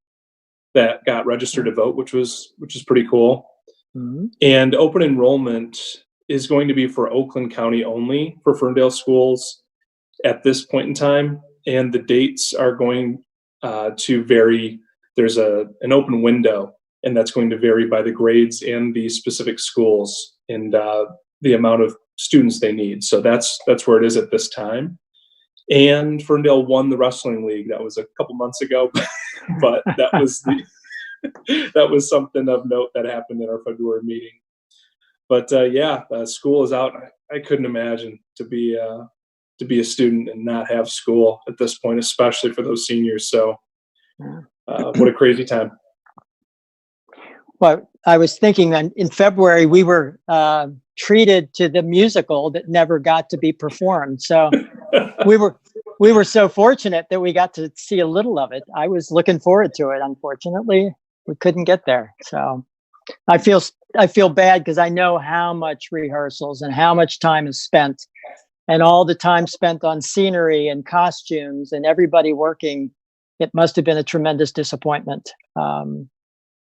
that got registered to vote, which is pretty cool. Mm-hmm. And open enrollment is going to be for Oakland County only for Ferndale schools at this point in time. And the dates are going to vary. There's an open window, and that's going to vary by the grades and the specific schools and the amount of students they need. So that's where it is at this time. And Ferndale won the wrestling league. That was a couple months ago, but that was something of note that happened in our February meeting. But school is out. I couldn't imagine to be a student and not have school at this point, especially for those seniors. So what a crazy time. Well, I was thinking that in February we were treated to the musical that never got to be performed. So we were so fortunate that we got to see a little of it. I was looking forward to it. Unfortunately, we couldn't get there. So I feel bad because I know how much rehearsals and how much time is spent, and all the time spent on scenery and costumes and everybody working. It must have been a tremendous disappointment.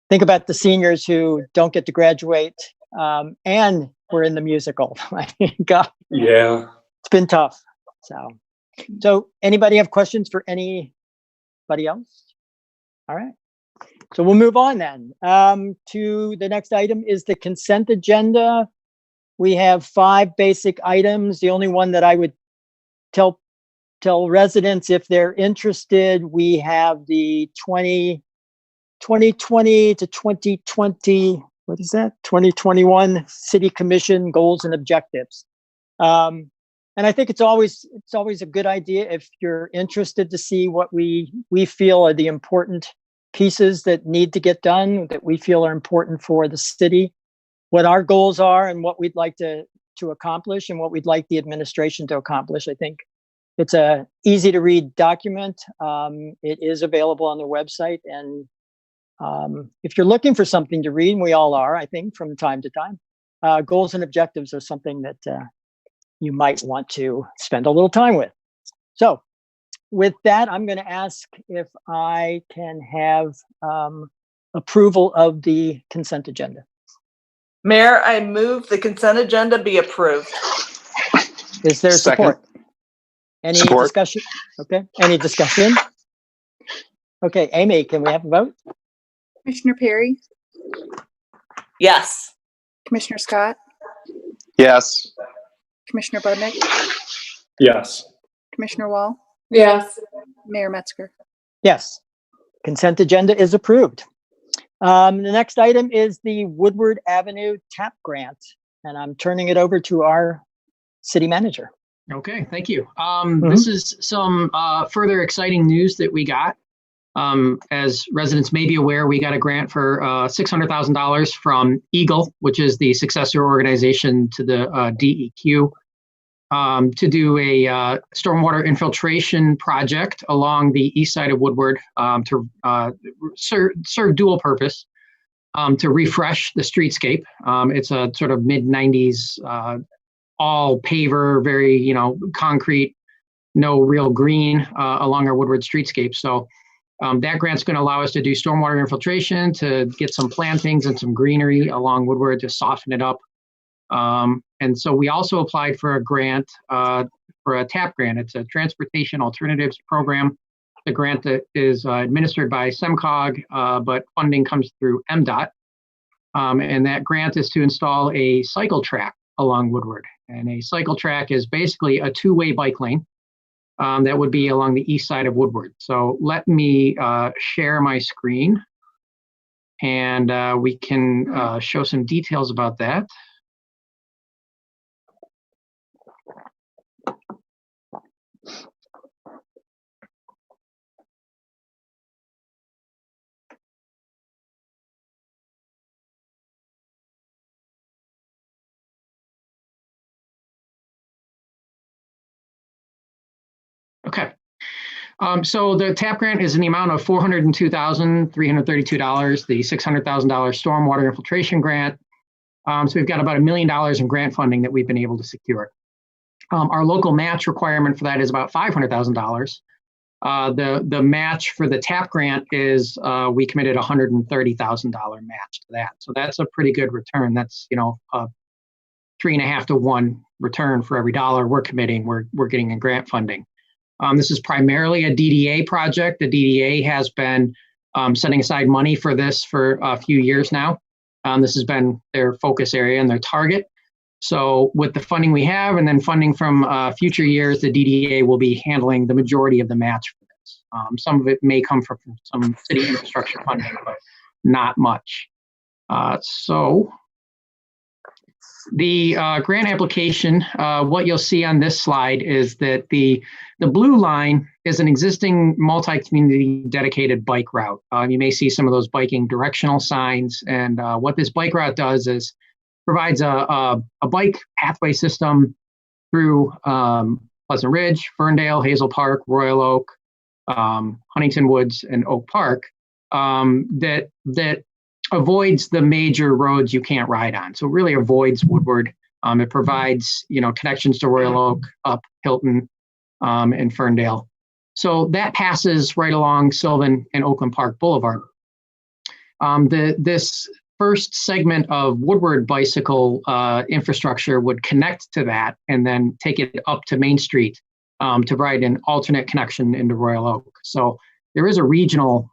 Think about the seniors who don't get to graduate and were in the musical. God, yeah, it's been tough. So anybody have questions for anybody else? All right. So we'll move on then to the next item is the consent agenda. We have 5 basic items. The only one that I would tell residents if they're interested, we have the 2020 to 2020, what is that? 2021 City Commission goals and objectives. And I think it's always a good idea if you're interested to see what we feel are the important pieces that need to get done, that we feel are important for the city, what our goals are and what we'd like to accomplish and what we'd like the administration to accomplish. I think it's a easy to read document. It is available on the website. And if you're looking for something to read, and we all are, I think, from time to time, goals and objectives are something that you might want to spend a little time with. So with that, I'm going to ask if I can have approval of the consent agenda. Mayor, I move the consent agenda be approved. Is there support? Any Support. discussion? Okay, any discussion? Okay, Amy, can we have a vote? Commissioner Perry, Yes. Commissioner Scott, Yes. Commissioner Budnick, Yes. Commissioner Wall, Yes. Mayor Metzger. Yes. Consent agenda is approved. The next item is the Woodward Avenue TAP grant, and I'm turning it over to our city manager. Okay, thank you. This is some further exciting news that we got. As residents may be aware, we got a grant for $600,000 from EAGLE, which is the successor organization to the DEQ, to do a stormwater infiltration project along the east side of Woodward to serve dual purpose, to refresh the streetscape. It's a sort of mid-90s all paver, very, concrete, no real green along our Woodward streetscape. So that grant's going to allow us to do stormwater infiltration, to get some plantings and some greenery along Woodward to soften it up. And so we also applied for a grant, for a TAP grant. It's a Transportation Alternatives Program. The grant that is administered by SEMCOG, but funding comes through MDOT. And that grant is to install a cycle track along Woodward. And a cycle track is basically a two-way bike lane that would be along the east side of Woodward. So let me share my screen, and we can show some details about that. Okay. So the TAP grant is in the amount of $402,332, the $600,000 stormwater infiltration grant. So we've got about $1 million in grant funding that we've been able to secure. Our local match requirement for that is about $500,000. The match for the TAP grant is we committed $130,000 match to that. So that's a pretty good return. That's, a 3.5 to 1 return for every dollar we're committing, we're getting in grant funding. This is primarily a DDA project. The DDA has been setting aside money for this for a few years now. This has been their focus area and their target. So with the funding we have and then funding from future years, the DDA will be handling the majority of the match for this. Some of it may come from some city infrastructure funding, but not much. So the grant application, what you'll see on this slide is that the blue line is an existing multi-community dedicated bike route. You may see some of those biking directional signs, and what this bike route does is provides a bike pathway system through Pleasant Ridge, Ferndale, Hazel Park, Royal Oak, Huntington Woods, and Oak Park that avoids the major roads you can't ride on. So it really avoids Woodward. It provides, connections to Royal Oak, up Hilton, and Ferndale. So that passes right along Sylvan and Oakland Park Boulevard. This first segment of Woodward bicycle infrastructure would connect to that and then take it up to Main Street to provide an alternate connection into Royal Oak. So there is a regional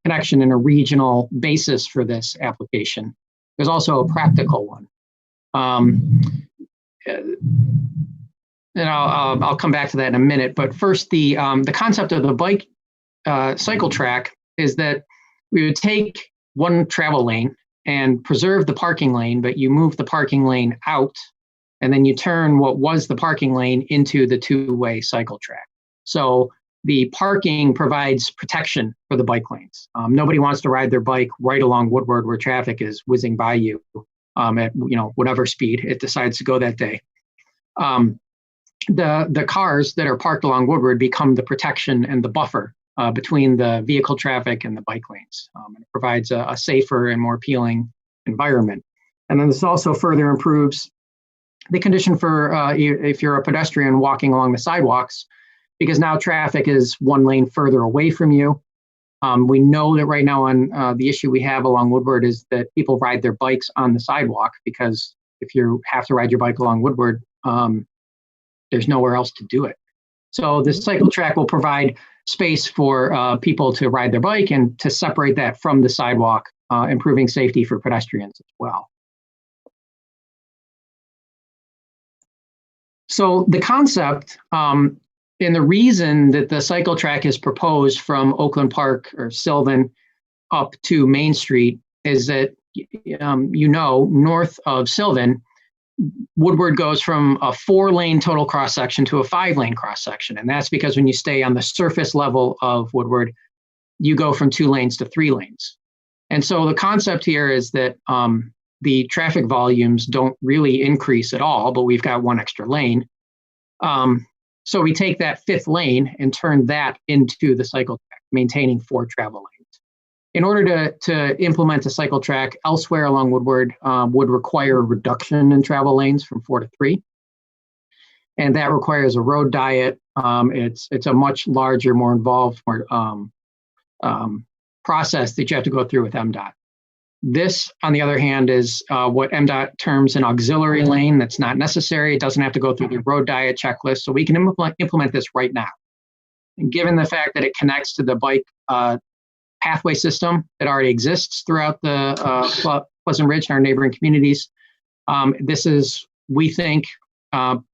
connection and a regional basis for this application. There's also a practical one. And I'll come back to that in a minute. But first, the concept of the bike cycle track is that we would take one travel lane and preserve the parking lane, but you move the parking lane out, and then you turn what was the parking lane into the two-way cycle track. So the parking provides protection for the bike lanes. Nobody wants to ride their bike right along Woodward where traffic is whizzing by you at whatever speed it decides to go that day. The cars that are parked along Woodward become the protection and the buffer between the vehicle traffic and the bike lanes. It provides a safer and more appealing environment. And then this also further improves the condition for if you're a pedestrian walking along the sidewalks, because now traffic is one lane further away from you. We know that right now on the issue we have along Woodward is that people ride their bikes on the sidewalk, because if you have to ride your bike along Woodward, there's nowhere else to do it. So the cycle track will provide space for people to ride their bike and to separate that from the sidewalk, improving safety for pedestrians as well. So the concept and the reason that the cycle track is proposed from Oakland Park or Sylvan up to Main Street is that, north of Sylvan, Woodward goes from a 4-lane total cross-section to a 5-lane cross-section. And that's because when you stay on the surface level of Woodward, you go from 2 lanes to 3 lanes. And so the concept here is that the traffic volumes don't really increase at all, but we've got 1 extra lane. So we take that 5th lane and turn that into the cycle track, maintaining 4 travel lanes. In order to implement a cycle track elsewhere along Woodward would require a reduction in travel lanes from 4 to 3. And that requires a road diet. It's a much larger, more involved process that you have to go through with MDOT. This, on the other hand, is what MDOT terms an auxiliary lane that's not necessary. It doesn't have to go through the road diet checklist. So we can implement this right now. And given the fact that it connects to the bike pathway system that already exists throughout the Pleasant Ridge and our neighboring communities, this is, we think,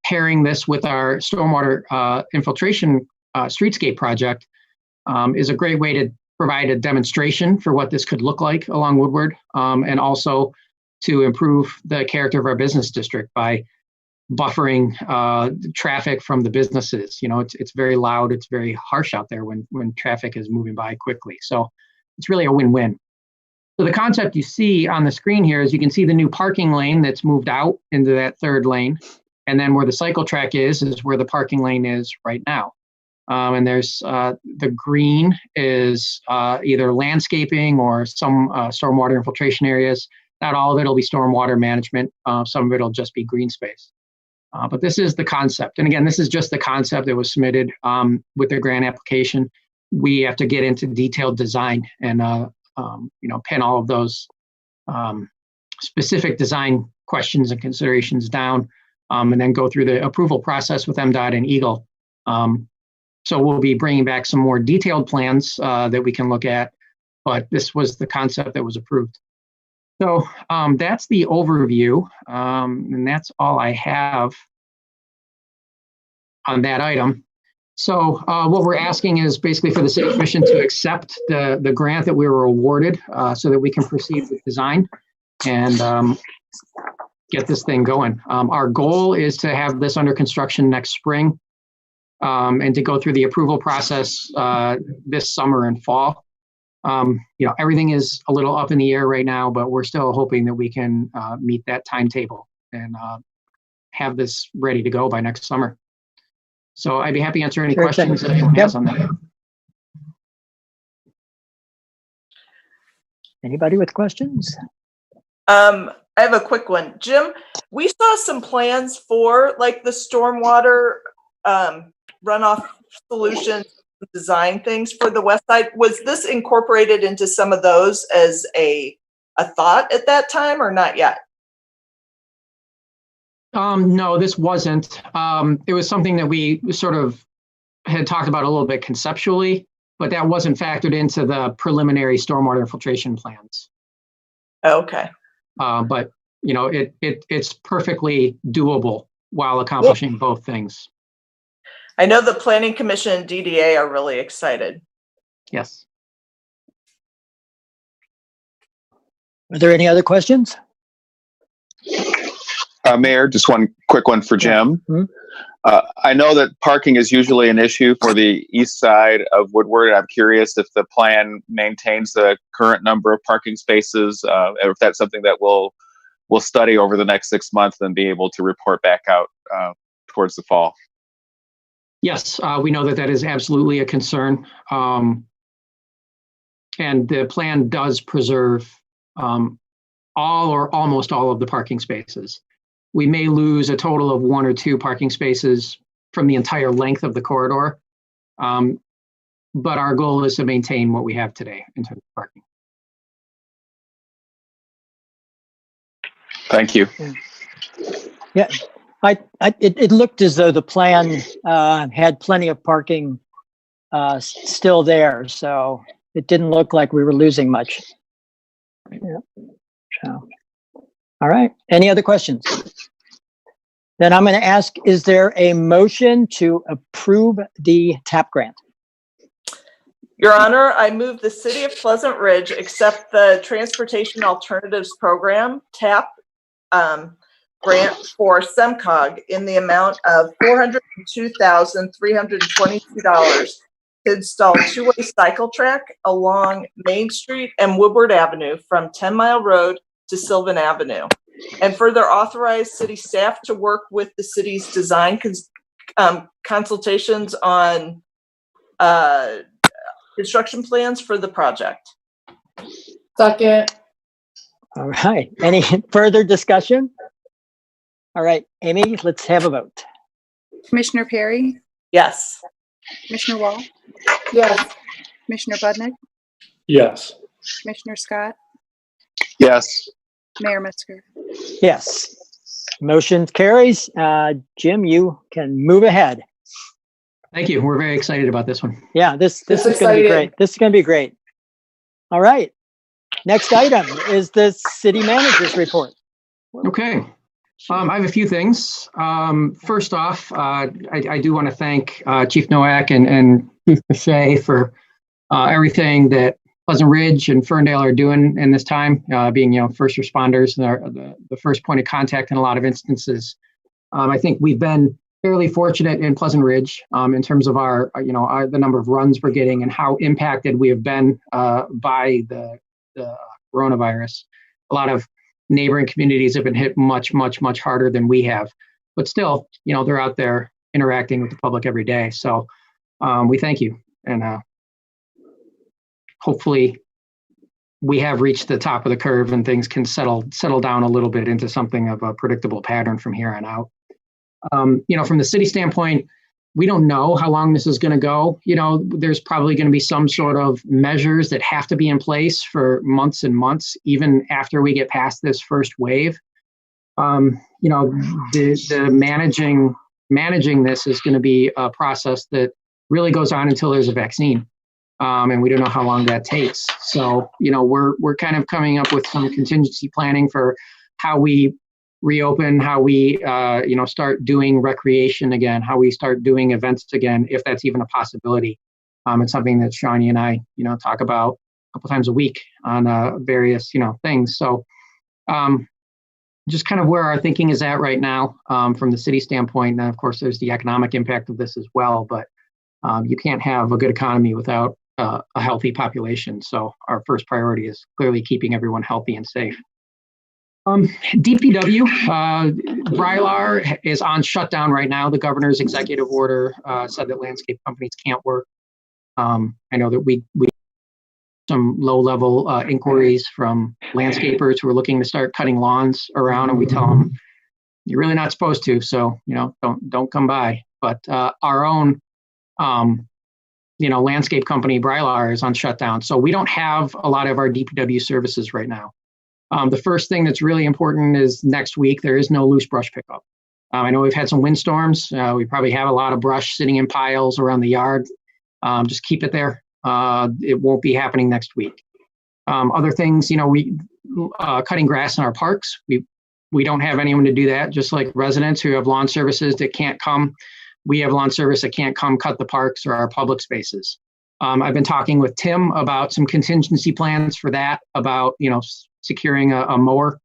pairing this with our stormwater infiltration streetscape project is a great way to provide a demonstration for what this could look like along Woodward, and also to improve the character of our business district by buffering traffic from the businesses. It's very loud, it's very harsh out there when traffic is moving by quickly. So it's really a win-win. So the concept you see on the screen here is you can see the new parking lane that's moved out into that 3rd lane. And then where the cycle track is where the parking lane is right now. And there's the green is either landscaping or some stormwater infiltration areas. Not all of it will be stormwater management. Some of it will just be green space. But this is the concept. And again, this is just the concept that was submitted with the grant application. We have to get into detailed design and pin all of those specific design questions and considerations down, and then go through the approval process with MDOT and Eagle. So we'll be bringing back some more detailed plans that we can look at, but this was the concept that was approved. So that's the overview, and that's all I have on that item. So what we're asking is basically for the City Commission to accept the grant that we were awarded so that we can proceed with design and get this thing going. Our goal is to have this under construction next spring and to go through the approval process this summer and fall. Everything is a little up in the air right now, but we're still hoping that we can meet that timetable and have this ready to go by next summer. So I'd be happy to answer any questions that anyone has on that. Anybody with questions? I have a quick one. Jim, we saw some plans for like the stormwater runoff solution design things for the west side. Was this incorporated into some of those as a thought at that time or not yet? No, this wasn't. It was something that we sort of had talked about a little bit conceptually, but that wasn't factored into the preliminary stormwater infiltration plans. Okay. But it's perfectly doable while accomplishing both things. I know the Planning Commission and DDA are really excited. Yes. Are there any other questions? Mayor, just one quick one for Jim. Mm-hmm. I know that parking is usually an issue for the east side of Woodward. I'm curious if the plan maintains the current number of parking spaces, or if that's something that we'll study over the next 6 months and be able to report back out towards the fall. Yes, we know that is absolutely a concern. And the plan does preserve all or almost all of the parking spaces. We may lose a total of 1 or 2 parking spaces from the entire length of the corridor. But our goal is to maintain what we have today in terms of parking. Thank you. Yeah. It looked as though the plan had plenty of parking still there, so it didn't look like we were losing much. Yeah. So, all right. Any other questions? Then I'm going to ask, is there a motion to approve the TAP grant? Your Honor, I move the City of Pleasant Ridge accept the Transportation Alternatives Program, TAP, grant for SEMCOG in the amount of $402,322 to install two-way cycle track along Main Street and Woodward Avenue from 10 Mile Road to Sylvan Avenue. And further authorize city staff to work with the city's design consultations on construction plans for the project. Second. All right. Any further discussion? All right, Amy, let's have a vote. Commissioner Perry, Yes. Commissioner Wall, Yes. Commissioner Budnick, Yes. Commissioner Scott, Yes. Mayor Metzger. Yes. Motion carries. Jim, you can move ahead. Thank you. We're very excited about this one. Yeah, this is going to be exciting. great. This is going to be great. All right. Next item is the city manager's report. Okay. I have a few things. First off, I do want to thank Chief NOAK and Chief Bechet for everything that Pleasant Ridge and Ferndale are doing in this time, being, first responders, the first point of contact in a lot of instances. I think we've been fairly fortunate in Pleasant Ridge in terms of the number of runs we're getting and how impacted we have been by the coronavirus. A lot of neighboring communities have been hit much, much, much harder than we have. But still, they're out there interacting with the public every day. So we thank you. And hopefully we have reached the top of the curve and things can settle down a little bit into something of a predictable pattern from here on out. From the city standpoint, we don't know how long this is going to go. There's probably going to be some sort of measures that have to be in place for months and months, even after we get past this first wave. The managing this is going to be a process that really goes on until there's a vaccine. And we don't know how long that takes. So, we're kind of coming up with some contingency planning for how we reopen, how we, start doing recreation again, how we start doing events again, if that's even a possibility. It's something that Shawnee and I, talk about a couple times a week on various, things. So just kind of where our thinking is at right now from the city standpoint. And of course, there's the economic impact of this as well, but you can't have a good economy without a healthy population. So our first priority is clearly keeping everyone healthy and safe. DPW, Brylar is on shutdown right now. The governor's executive order said that landscape companies can't work. I know that we some low-level inquiries from landscapers who are looking to start cutting lawns around, and we tell them you're really not supposed to. So don't come by. But our own landscape company Brylar is on shutdown, so we don't have a lot of our DPW services right now. The first thing that's really important is next week, there is no loose brush pickup. I know we've had some windstorms. We probably have a lot of brush sitting in piles around the yard. Just keep it there. It won't be happening next week. Other things, we cutting grass in our parks. We don't have anyone to do that, just like residents who have lawn services that can't come. We have lawn service that can't come cut the parks or our public spaces. I've been talking with Tim about some contingency plans for that, about, securing a mower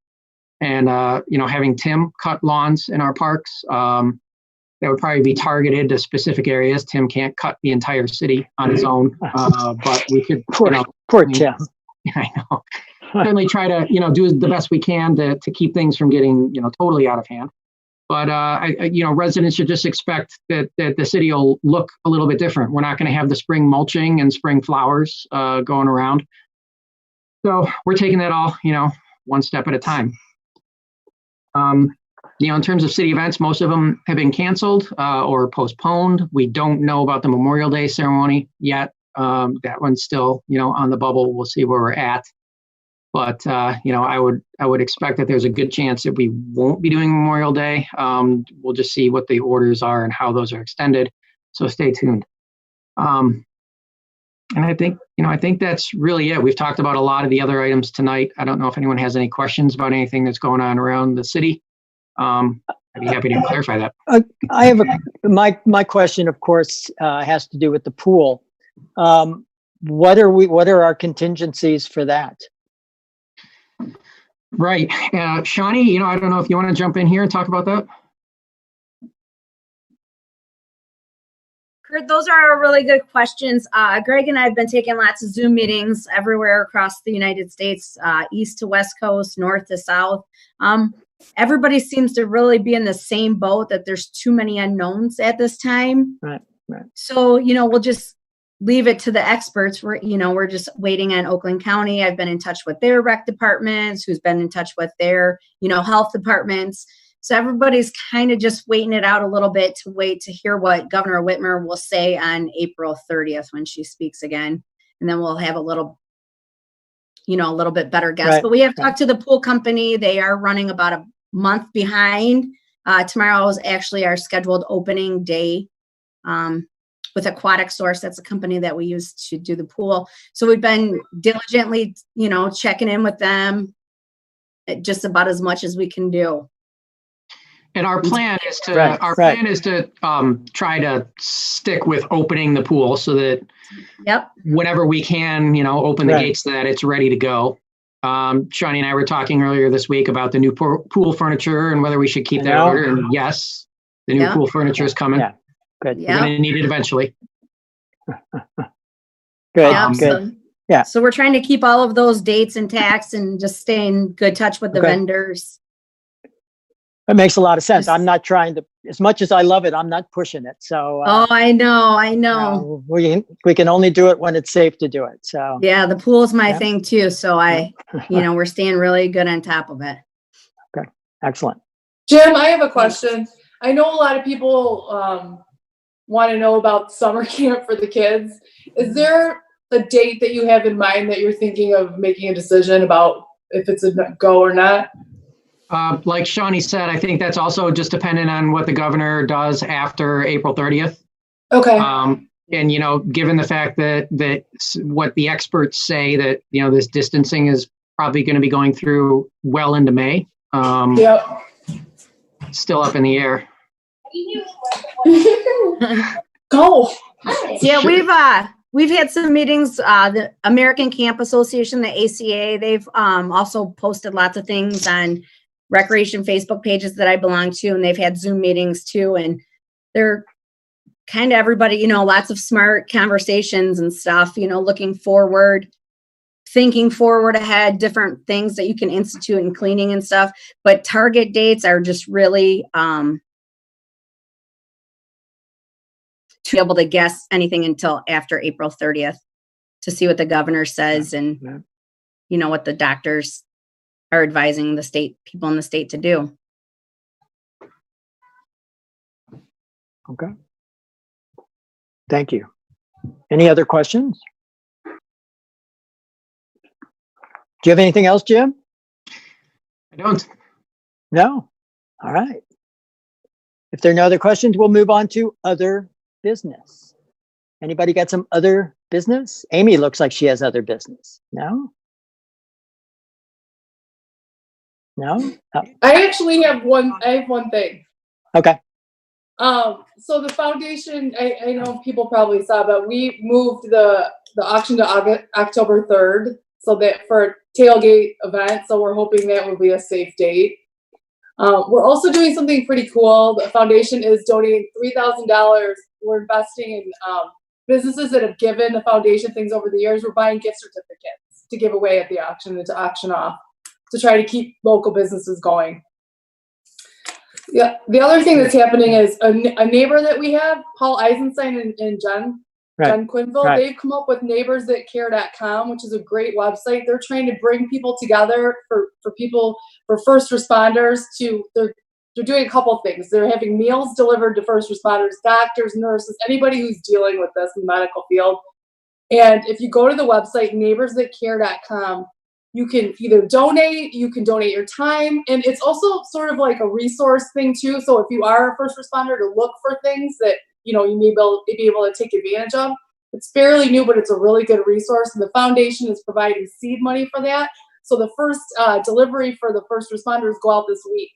and, having Tim cut lawns in our parks. That would probably be targeted to specific areas. Tim can't cut the entire city on his own, but we could, poor Tim. I know. Certainly try to, do the best we can to keep things from getting, totally out of hand. But, residents should just expect that the city will look a little bit different. We're not going to have the spring mulching and spring flowers going around. So we're taking that all, one step at a time. In terms of city events, most of them have been canceled or postponed. We don't know about the Memorial Day ceremony yet. That one's still, on the bubble. We'll see where we're at. But, I would expect that there's a good chance that we won't be doing Memorial Day. We'll just see what the orders are and how those are extended. So stay tuned. And I think that's really it. We've talked about a lot of the other items tonight. I don't know if anyone has any questions about anything that's going on around the city. I'd be happy to clarify that. I have my question, of course, has to do with the pool. What are our contingencies for that? Right. Shawnee, I don't know if you want to jump in here and talk about that. Kurt, those are really good questions. Greg and I have been taking lots of Zoom meetings everywhere across the United States, east to west coast, north to south. Everybody seems to really be in the same boat that there's too many unknowns at this time. Right. So, we'll just leave it to the experts. We're just waiting on Oakland County. I've been in touch with their rec departments, who's been in touch with their, health departments. So everybody's kind of just waiting it out a little bit to wait to hear what Governor Whitmer will say on April 30th when she speaks again. And then we'll have a little bit better guess. Right. But we have talked to the pool company. They are running about a month behind. Tomorrow is actually our scheduled opening day with Aquatic Source. That's a company that we use to do the pool. So we've been diligently, checking in with them just about as much as we can do. And our plan is to try to stick with opening the pool so that whenever we can, open the gates, that it's ready to go. Shawnee and I were talking earlier this week about the new pool furniture and whether we should keep that order. And yes, the new pool furniture is coming. Yeah. Good. We're going to need it eventually. Good. Good. So we're trying to keep all of those dates intact and just stay in good touch with the vendors. That makes a lot of sense. I'm not trying to, as much as I love it, I'm not pushing it. So. I know. We can only do it when it's safe to do it. So. Yeah, the pool is my thing too. So we're staying really good on top of it. Okay. Excellent. Jim, I have a question. I know a lot of people want to know about summer camp for the kids. Is there a date that you have in mind that you're thinking of making a decision about if it's a go or not? Like Shawnee said, I think that's also just dependent on what the governor does after April 30th. Okay. And, given the fact that what the experts say that, this distancing is probably going to be going through well into May. Still up in the air. Go. Yeah, we've had some meetings. The American Camp Association, the ACA, they've also posted lots of things on recreation Facebook pages that I belong to, and they've had Zoom meetings too. And they're kind of everybody, lots of smart conversations and stuff, looking forward, thinking forward ahead, different things that you can institute in cleaning and stuff. But target dates are just really to be able to guess anything until after April 30th to see what the governor says and, what the doctors are advising the people in the state to do. Okay. Thank you. Any other questions? Do you have anything else, Jim? I don't. No? All right. If there are no other questions, we'll move on to other business. Anybody got some other business? Amy looks like she has other business. No? No? Oh. I actually have one. I have one thing. Okay. So the foundation, I know people probably saw, but we moved the auction to October 3rd, so that for a tailgate event. So we're hoping that will be a safe date. We're also doing something pretty cool. The foundation is donating $3,000. We're investing in businesses that have given the foundation things over the years. We're buying gift certificates to give away at the auction and to auction off to try to keep local businesses going. Yeah. The other thing that's happening is a neighbor that we have, Paul Eisenstein and Jen Quinville, they've come up with neighborsthatcare.com, which is a great website. They're trying to bring people together for first responders they're doing a couple things. They're having meals delivered to first responders, doctors, nurses, anybody who's dealing with this in the medical field. And if you go to the website, neighborsthatcare.com, You can either donate, you can donate your time, and it's also sort of like a resource thing too. So if you are a first responder, to look for things that you may be able to take advantage of. It's fairly new, but it's a really good resource. And the foundation is providing seed money for that. So the first delivery for the first responders go out this week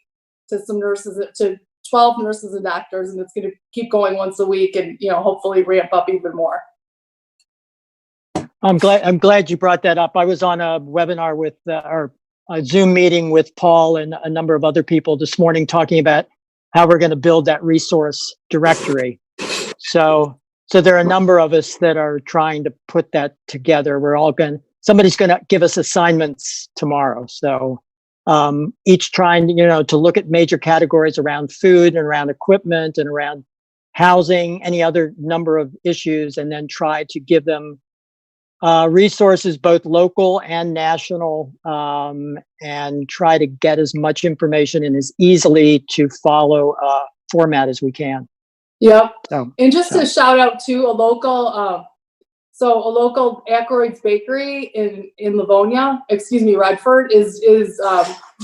to some nurses, to 12 nurses and doctors, and it's going to keep going once a week, and hopefully ramp up even more. I'm glad you brought that up. I was on a webinar with or a Zoom meeting with Paul and a number of other people this morning talking about how we're going to build that resource directory. So there are a number of us that are trying to put that together. Somebody's going to give us assignments tomorrow. So each trying, to look at major categories around food and around equipment and around housing, any other number of issues, and then try to give them resources, both local and national, and try to get as much information in as easily to follow format as we can. Yep. And just to shout out to a local, Ackroyd's Bakery in Livonia, Redford, is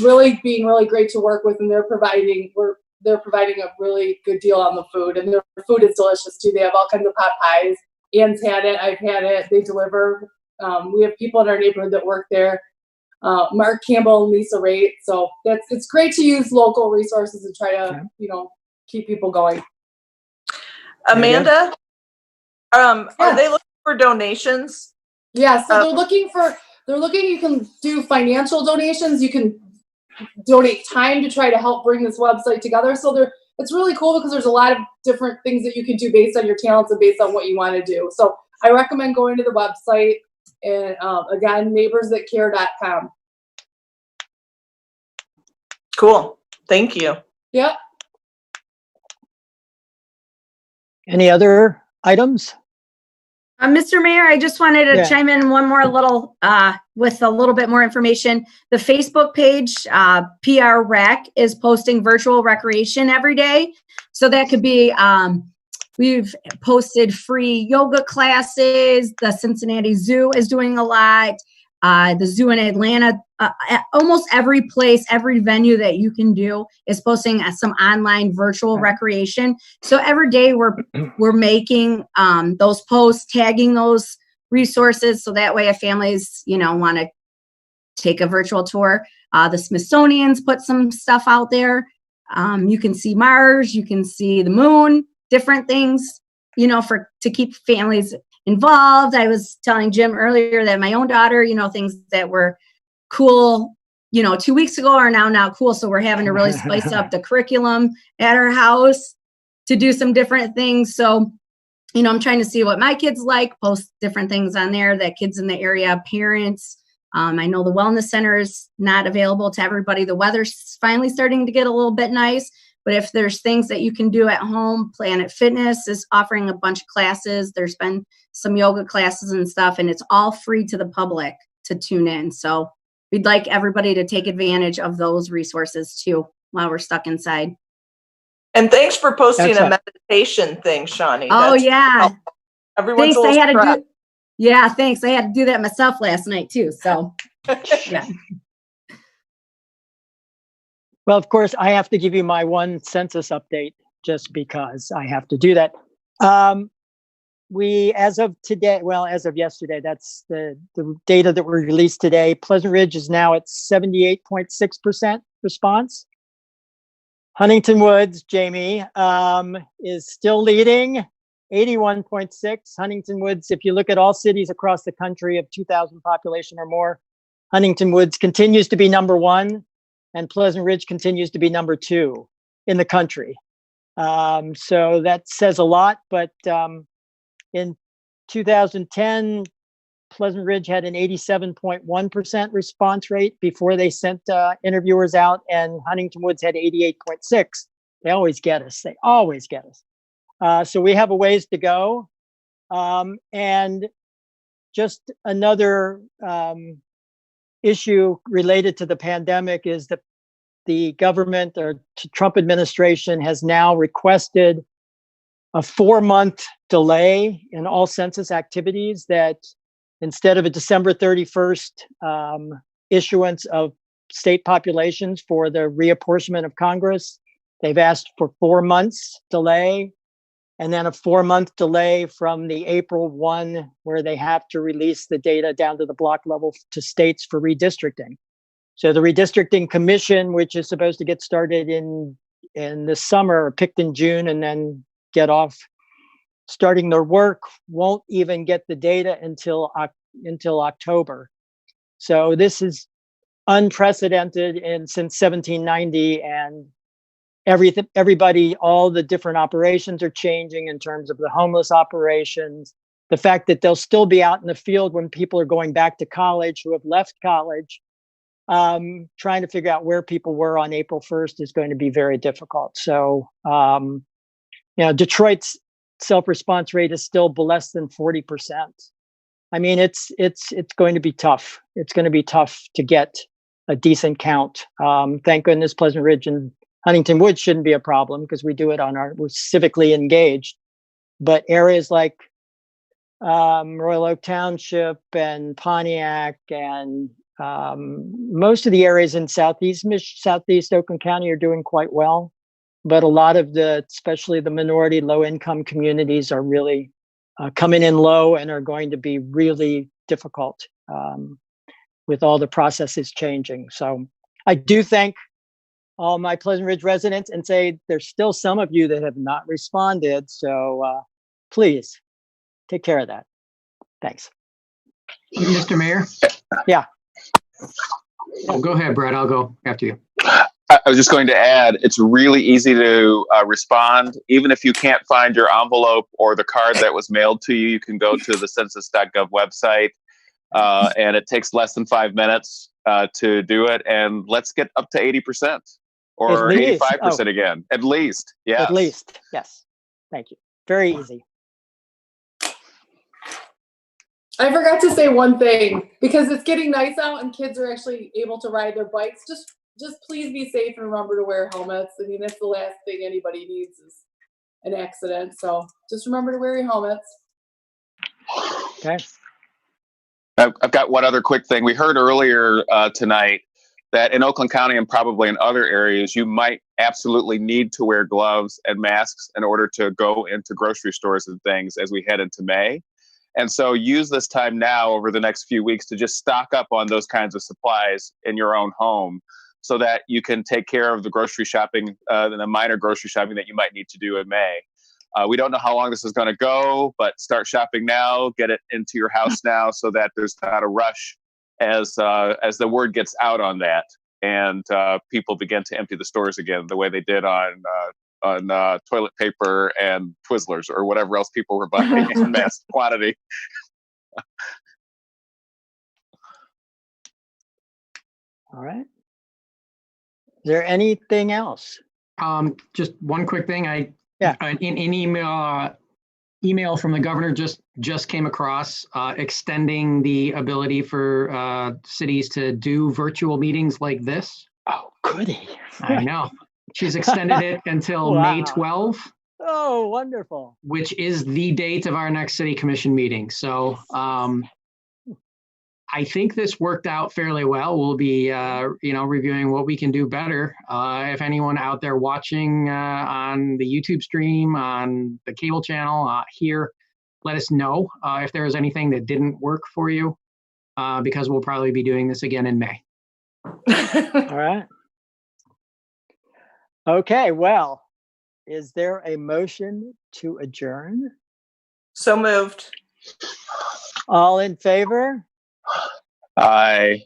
really being really great to work with, and they're providing a really good deal on the food, and their food is delicious too. They have all kinds of pot pies. Ann's had it, I've had it. They deliver. We have people in our neighborhood that work there. Mark Campbell and Lisa Raitt. So it's great to use local resources and try to keep people going. Amanda, are they looking for donations? Yeah, so they're looking, you can do financial donations, you can donate time to try to help bring this website together. So it's really cool because there's a lot of different things that you can do based on your talents and based on what you want to do. So I recommend going to the website, and again, neighborsthatcare.com. Cool. Thank you. Yep. Any other items? Mr. Mayor, I just wanted to chime in one more little, with a little bit more information. The Facebook page, PR Rec, is posting virtual recreation every day. So that could be, we've posted free yoga classes. The Cincinnati Zoo is doing a lot. The zoo in Atlanta, almost every place, every venue that you can do is posting some online virtual recreation. So every day we're making those posts, tagging those resources, so that way if families want to take a virtual tour. The Smithsonian's put some stuff out there. You can see Mars, you can see the moon, different things, to keep families involved. I was telling Jim earlier that my own daughter, things that were cool, 2 weeks ago are now not cool. So we're having to really spice up the curriculum at our house to do some different things. So, I'm trying to see what my kids like, post different things on there that kids in the area, parents. I know the wellness center is not available to everybody. The weather's finally starting to get a little bit nice. But if there's things that you can do at home, Planet Fitness is offering a bunch of classes. There's been some yoga classes and stuff, and it's all free to the public to tune in. So we'd like everybody to take advantage of those resources too while we're stuck inside. And thanks for posting a meditation thing, Shawnee. Oh, yeah. Everyone's thanks. Thanks. I had to do that myself last night too. So, yeah. Well, of course, I have to give you my one census update just because I have to do that. As of yesterday, that's the data that were released today. Pleasant Ridge is now at 78.6% response. Huntington Woods, Jamie, is still leading, 81.6. Huntington Woods, if you look at all cities across the country of 2,000 population or more, Huntington Woods continues to be number one, and Pleasant Ridge continues to be number two in the country. So that says a lot, but in 2010, Pleasant Ridge had an 87.1% response rate before they sent interviewers out, and Huntington Woods had 88.6. They always get us. So we have a ways to go. And just another issue related to the pandemic is that the government or Trump administration has now requested a 4-month delay in all census activities, that instead of a December 31st issuance of state populations for the reapportionment of Congress. They've asked for 4 months delay, and then a 4-month delay from the April 1, where they have to release the data down to the block level to states for redistricting. So the redistricting commission, which is supposed to get started in the summer, or picked in June and then get off starting their work, won't even get the data until October. So this is unprecedented since 1790, and everybody, all the different operations are changing in terms of the homeless operations. The fact that they'll still be out in the field when people are going back to college who have left college, trying to figure out where people were on April 1st is going to be very difficult. So, Detroit's self-response rate is still less than 40%. I mean, it's going to be tough. It's going to be tough to get a decent count. Thank goodness Pleasant Ridge and Huntington Woods shouldn't be a problem because we do it we're civically engaged. But areas like Royal Oak Township and Pontiac and most of the areas in Southeast Oakland County are doing quite well. But a lot of especially the minority low-income communities are really coming in low and are going to be really difficult with all the processes changing. So I do thank all my Pleasant Ridge residents and say there's still some of you that have not responded. So please take care of that. Thanks. Mr. Mayor? Yeah. Oh, go ahead, Brett. I'll go after you. I was just going to add, it's really easy to respond. Even if you can't find your envelope or the card that was mailed to you, you can go to the census.gov website, and it takes less than 5 minutes to do it. And let's get up to 80% or 85% again, at least. Yes. At least, yes. Thank you. Very easy. I forgot to say one thing, because it's getting nice out and kids are actually able to ride their bikes. Just please be safe and remember to wear helmets. I mean, that's the last thing anybody needs is an accident. So just remember to wear your helmets. Okay. I've got one other quick thing. We heard earlier tonight that in Oakland County and probably in other areas, you might absolutely need to wear gloves and masks in order to go into grocery stores and things as we head into May. And so use this time now over the next few weeks to just stock up on those kinds of supplies in your own home so that you can take care of the grocery shopping, the minor grocery shopping that you might need to do in May. We don't know how long this is going to go, but start shopping now, get it into your house now so that there's not a rush as the word gets out on that and people begin to empty the stores again the way they did on toilet paper and Twizzlers or whatever else people were buying in mass quantity. All right. Is there anything else? Just one quick thing. Yeah. In email from the governor just came across extending the ability for cities to do virtual meetings like this. Oh, goody. I know. She's extended it until May 12th. Oh, wonderful. Which is the date of our next city commission meeting. So I think this worked out fairly well. We'll be, reviewing what we can do better. If anyone out there watching on the YouTube stream, on the cable channel here, let us know if there is anything that didn't work for you, because we'll probably be doing this again in May. All right. Okay, well, is there a motion to adjourn? So moved. All in favor? Aye.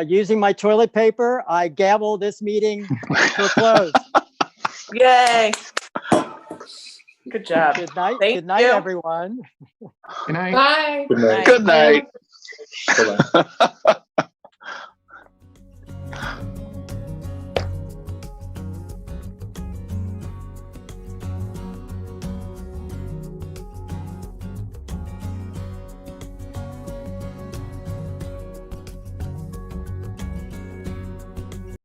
Using my toilet paper, I gavel this meeting to close. Yay. Good job. Good night. Thank Good night, you. everyone. Good night. Bye. Good night. Bye-bye.